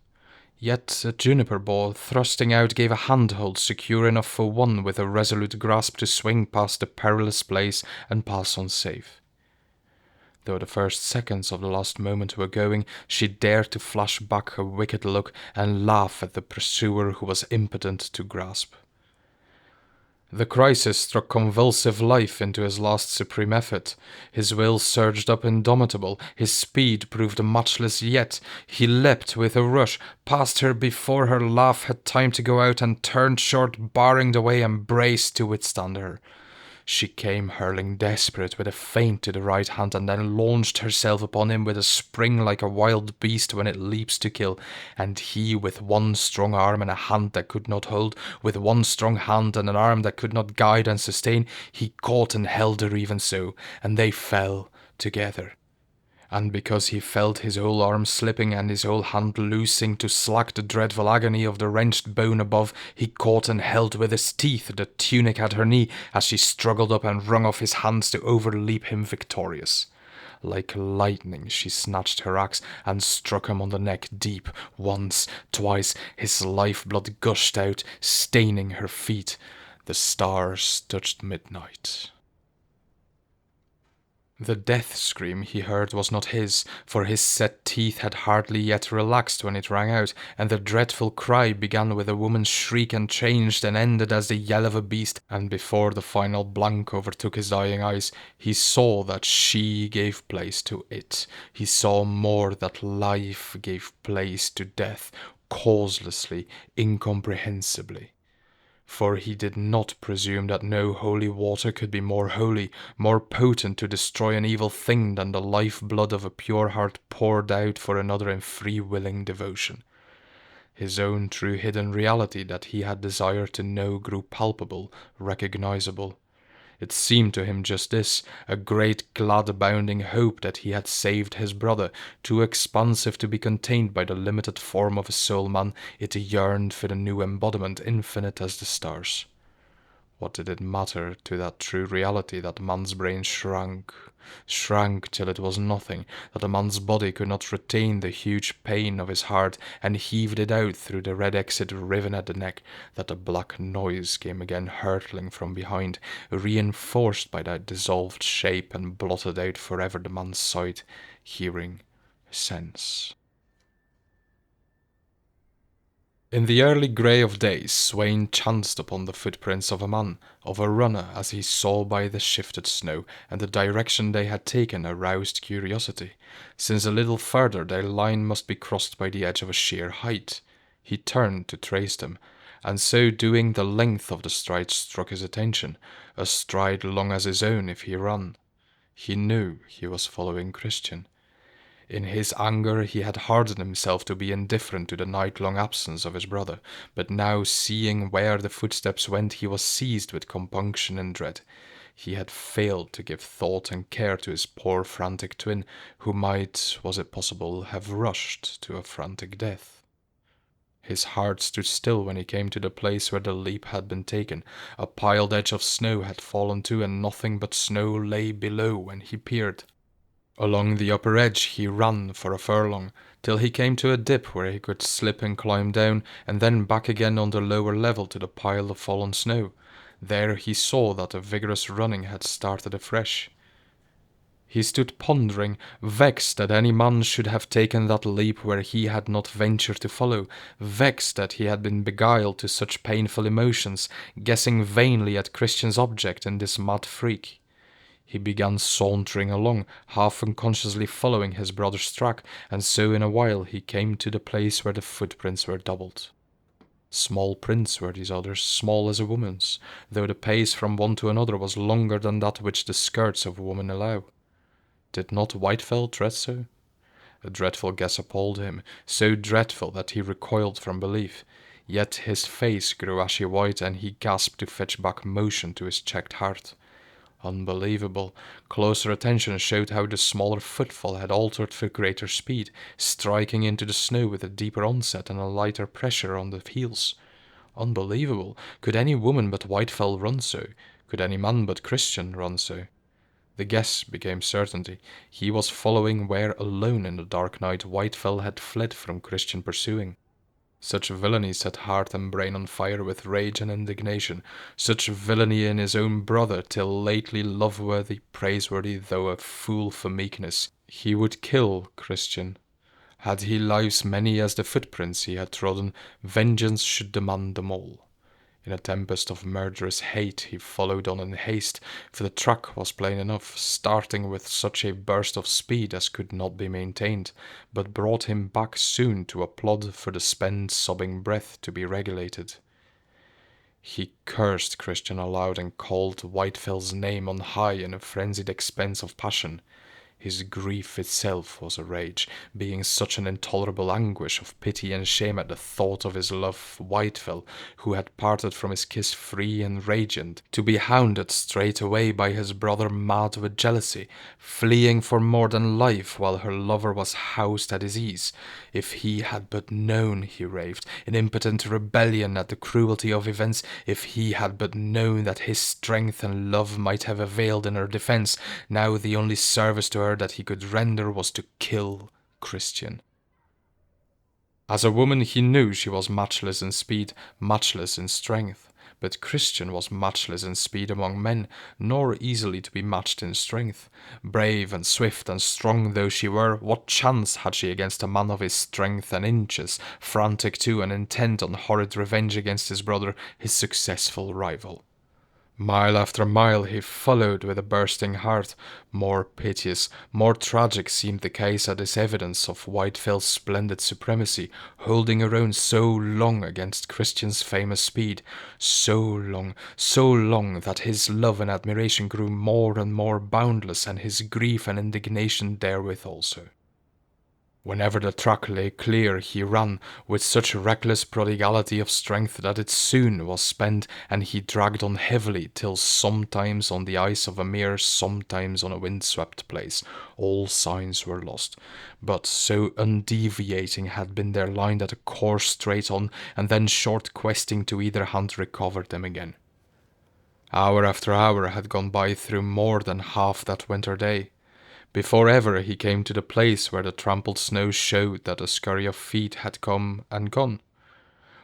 Yet a juniper bough thrusting out gave a handhold secure enough for one with a resolute grasp to swing past the perilous place and pass on safe. Though the first seconds of the last moment were going, she dared to flash back a wicked look and laugh at the pursuer who was impotent to grasp. The crisis struck convulsive life into his last supreme effort. His will surged up indomitable, his speed proved matchless, yet he leapt with a rush past her before her laugh had time to go out, and turned short, barring the way, and braced to withstand her. She came hurling desperate with a feint to the right hand, and then launched herself upon him with a spring like a wild beast when it leaps to kill. And he, with one strong arm and a hand that could not hold, with one strong hand and an arm that could not guide and sustain, he caught and held her even so, and they fell together. And because he felt his whole arm slipping and his whole hand loosing to slack the dreadful agony of the wrenched bone above, he caught and held with his teeth the tunic at her knee as she struggled up and wrung off his hands to overleap him victorious. Like lightning she snatched her axe and struck him on the neck deep. Once, twice, his lifeblood gushed out, staining her feet. The stars touched midnight. The death scream he heard was not his, for his set teeth had hardly yet relaxed when it rang out, and the dreadful cry began with a woman's shriek and changed and ended as the yell of a beast, and before the final blank overtook his dying eyes, he saw that she gave place to it. He saw more, that life gave place to death, causelessly, incomprehensibly. For he did not presume that no holy water could be more holy, more potent to destroy an evil thing than the life-blood of a pure heart poured out for another in free-willing devotion. His own true hidden reality that he had desired to know grew palpable, recognizable. It seemed to him just this, a great glad abounding hope that he had saved his brother, too expansive to be contained by the limited form of a soul man. It yearned for the new embodiment, infinite as the stars. What did it matter to that true reality that man's brain shrank till it was nothing, that a man's body could not retain the huge pain of his heart, and heaved it out through the red exit riven at the neck, that the black noise came again hurtling from behind, reinforced by that dissolved shape, and blotted out forever the man's sight, hearing, sense. In the early grey of day, Sweyn chanced upon the footprints of a man, of a runner, as he saw by the shifted snow, and the direction they had taken aroused curiosity, since a little further their line must be crossed by the edge of a sheer height. He turned to trace them, and so doing the length of the stride struck his attention, a stride long as his own if he ran. He knew he was following Christian. In his anger he had hardened himself to be indifferent to the night-long absence of his brother, but now, seeing where the footsteps went, he was seized with compunction and dread. He had failed to give thought and care to his poor frantic twin, who might, was it possible, have rushed to a frantic death. His heart stood still when he came to the place where the leap had been taken. A piled edge of snow had fallen to, and nothing but snow lay below when he peered. Along the upper edge he ran for a furlong, till he came to a dip where he could slip and climb down, and then back again on the lower level to the pile of fallen snow. There he saw that the vigorous running had started afresh. He stood pondering, vexed that any man should have taken that leap where he had not ventured to follow, vexed that he had been beguiled to such painful emotions, guessing vainly at Christian's object in this mad freak. He began sauntering along, half unconsciously following his brother's track, and so in a while he came to the place where the footprints were doubled. Small prints were these others, small as a woman's, though the pace from one to another was longer than that which the skirts of a woman allow. Did not Whitefell tread so? A dreadful guess appalled him, so dreadful that he recoiled from belief. Yet his face grew ashy white, and he gasped to fetch back motion to his checked heart. Unbelievable. Closer attention showed how the smaller footfall had altered for greater speed, striking into the snow with a deeper onset and a lighter pressure on the heels. Unbelievable. Could any woman but Whitefell run so? Could any man but Christian run so? The guess became certainty. He was following where alone in the dark night Whitefell had fled from Christian pursuing. Such villainy set heart and brain on fire with rage and indignation, such villainy in his own brother, till lately love-worthy, praiseworthy, though a fool for meekness. He would kill Christian. Had he lives many as the footprints he had trodden, vengeance should demand them all. In a tempest of murderous hate he followed on in haste, for the track was plain enough, starting with such a burst of speed as could not be maintained, but brought him back soon to a plod for the spent, sobbing breath to be regulated. He cursed Christian aloud and called Whitefell's name on high in a frenzied expanse of passion. His grief itself was a rage, being such an intolerable anguish of pity and shame at the thought of his love Whitefell, who had parted from his kiss free and radiant, to be hounded straight away by his brother mad with jealousy, fleeing for more than life while her lover was housed at his ease. If he had but known, he raved, in impotent rebellion at the cruelty of events, if he had but known that his strength and love might have availed in her defence, now the only service to her that he could render was to kill Christian. As a woman he knew she was matchless in speed, matchless in strength, but Christian was matchless in speed among men, nor easily to be matched in strength. Brave and swift and strong though she were, what chance had she against a man of his strength and inches, frantic too and intent on horrid revenge against his brother, his successful rival? Mile after mile he followed with a bursting heart. More piteous, more tragic seemed the case at this evidence of Whitefell's splendid supremacy, holding her own so long against Christian's famous speed, so long that his love and admiration grew more and more boundless, and his grief and indignation therewith also. Whenever the track lay clear, he ran with such reckless prodigality of strength that it soon was spent, and he dragged on heavily till sometimes on the ice of a mere, sometimes on a wind-swept place, all signs were lost. But so undeviating had been their line that a course straight on, and then short questing to either hand recovered them again. Hour after hour had gone by through more than half that winter day, before ever he came to the place where the trampled snow showed that a scurry of feet had come and gone.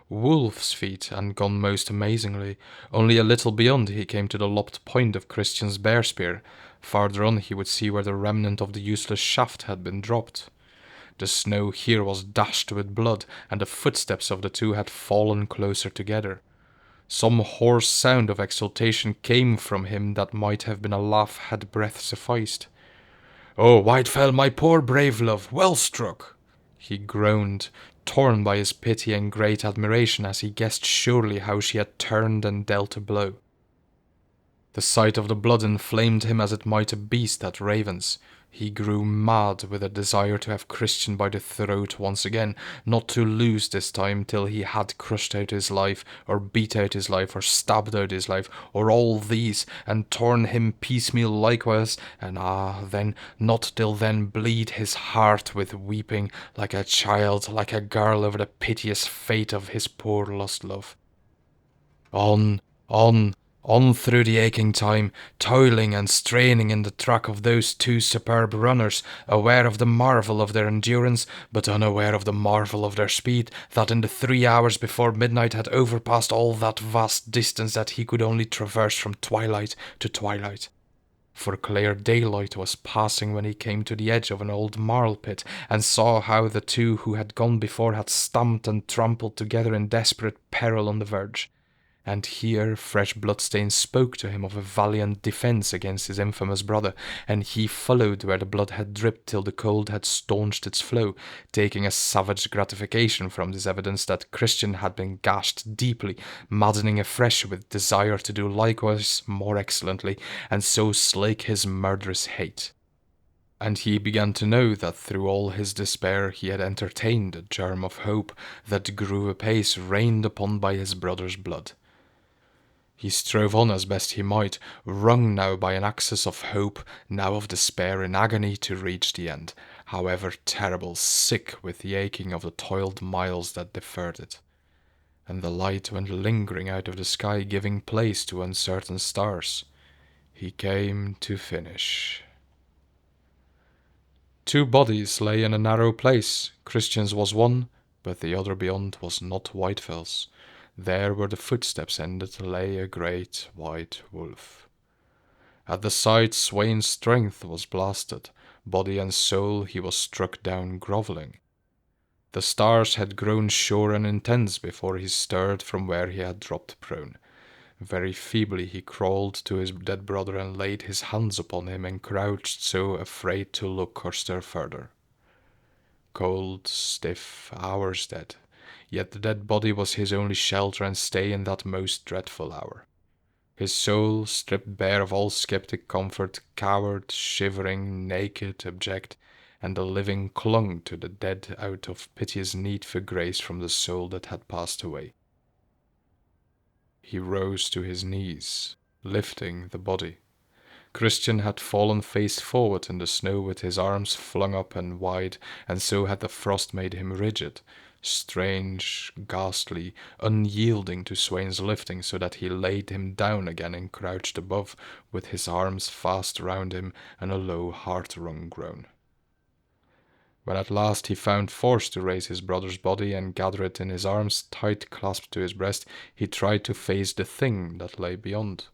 Wolves' feet, and gone most amazingly. Only a little beyond he came to the lopped point of Christian's bear spear. Farther on he would see where the remnant of the useless shaft had been dropped. The snow here was dashed with blood, and the footsteps of the two had fallen closer together. Some hoarse sound of exultation came from him that might have been a laugh had breath sufficed. "Oh, Whitefell, my poor brave love, well struck!" he groaned, torn by his pity and great admiration as he guessed surely how she had turned and dealt a blow. The sight of the blood inflamed him as it might a beast that ravens. He grew mad with a desire to have Christian by the throat once again, not to lose this time till he had crushed out his life, or beat out his life, or stabbed out his life, or all these, and torn him piecemeal likewise, and then, not till then, bleed his heart with weeping, like a child, like a girl, over the piteous fate of his poor lost love. On through the aching time, toiling and straining in the track of those two superb runners, aware of the marvel of their endurance, but unaware of the marvel of their speed, that in the 3 hours before midnight had overpassed all that vast distance that he could only traverse from twilight to twilight. For clear daylight was passing when he came to the edge of an old marl pit, and saw how the two who had gone before had stamped and trampled together in desperate peril on the verge. And here fresh bloodstains spoke to him of a valiant defence against his infamous brother, and he followed where the blood had dripped till the cold had staunched its flow, taking a savage gratification from this evidence that Christian had been gashed deeply, maddening afresh with desire to do likewise more excellently, and so slake his murderous hate. And he began to know that through all his despair he had entertained a germ of hope that grew apace, rained upon by his brother's blood. He strove on as best he might, wrung now by an access of hope, now of despair in agony, to reach the end, however terrible, sick with the aching of the toiled miles that deferred it. And the light went lingering out of the sky, giving place to uncertain stars. He came to finish. 2 bodies lay in a narrow place. Christian's was one, but the other beyond was not Whitefell's. There where the footsteps ended lay a great white wolf. At the sight Sweyn's strength was blasted. Body and soul he was struck down grovelling. The stars had grown sure and intense before he stirred from where he had dropped prone. Very feebly he crawled to his dead brother and laid his hands upon him and crouched so afraid to look or stir further. Cold, stiff, hours dead. yet the dead body was his only shelter and stay in that most dreadful hour. His soul, stripped bare of all skeptic comfort, cowered, shivering, naked, abject, and the living clung to the dead out of piteous need for grace from the soul that had passed away. He rose to his knees, lifting the body. Christian had fallen face forward in the snow with his arms flung up and wide, and so had the frost made him rigid, strange, ghastly, unyielding to Sweyn's lifting, so that he laid him down again and crouched above, with his arms fast round him and a low heart-wrung groan. When at last he found force to raise his brother's body and gather it in his arms, tight clasped to his breast, he tried to face the thing that lay beyond.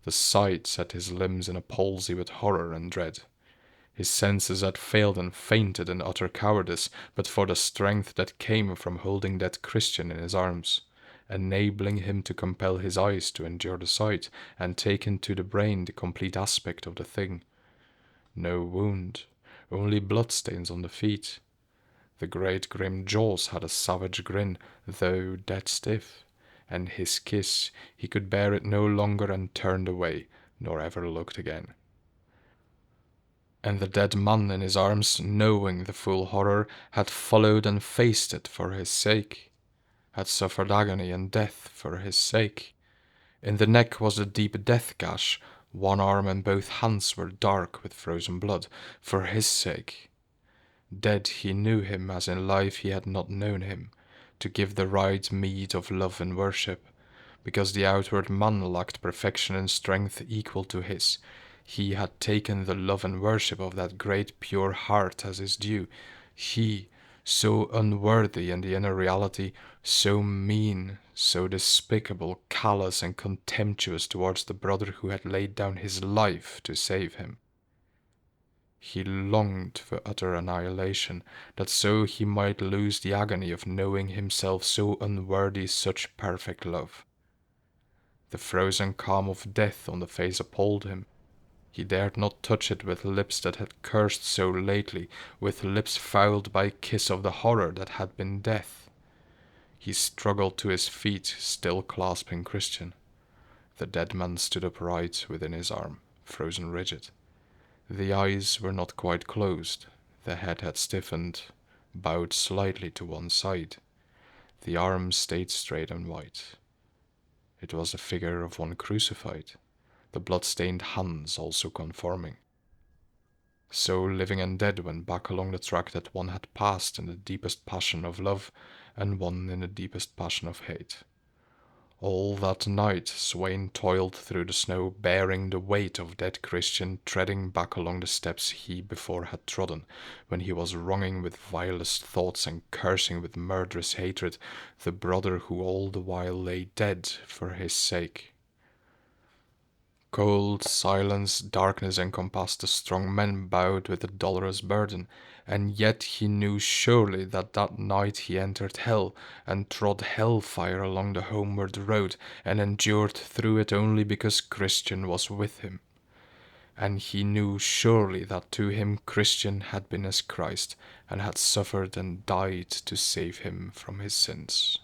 The sight set his limbs in a palsy with horror and dread. His senses had failed and fainted in utter cowardice, but for the strength that came from holding that Christian in his arms, enabling him to compel his eyes to endure the sight, and take into the brain the complete aspect of the thing. No wound, only bloodstains on the feet. The great grim jaws had a savage grin, though dead stiff, and his kiss, he could bear it no longer and turned away, nor ever looked again. And the dead man in his arms, knowing the full horror, had followed and faced it for his sake, had suffered agony and death for his sake. In the neck was a deep death gash, one arm and both hands were dark with frozen blood, for his sake. Dead he knew him as in life he had not known him, to give the right meed of love and worship, because the outward man lacked perfection and strength equal to his. He had taken the love and worship of that great pure heart as his due. He, so unworthy in the inner reality, so mean, so despicable, callous and contemptuous towards the brother who had laid down his life to save him. He longed for utter annihilation, that so he might lose the agony of knowing himself so unworthy such perfect love. The frozen calm of death on the face appalled him. He dared not touch it with lips that had cursed so lately, with lips fouled by kiss of the horror that had been death. He struggled to his feet, still clasping Christian. The dead man stood upright within his arm, frozen rigid. The eyes were not quite closed, the head had stiffened, bowed slightly to one side. The arms stayed straight and white. It was the figure of one crucified, the blood-stained hands also conforming. So living and dead went back along the track that one had passed in the deepest passion of love, and one in the deepest passion of hate. All that night Sweyn toiled through the snow, bearing the weight of dead Christian, treading back along the steps he before had trodden, when he was wronging with vilest thoughts and cursing with murderous hatred the brother who all the while lay dead for his sake. Cold, silence, darkness encompassed the strong man bowed with a dolorous burden, and yet he knew surely that that night he entered hell, and trod hell-fire along the homeward road, and endured through it only because Christian was with him. And he knew surely that to him Christian had been as Christ, and had suffered and died to save him from his sins.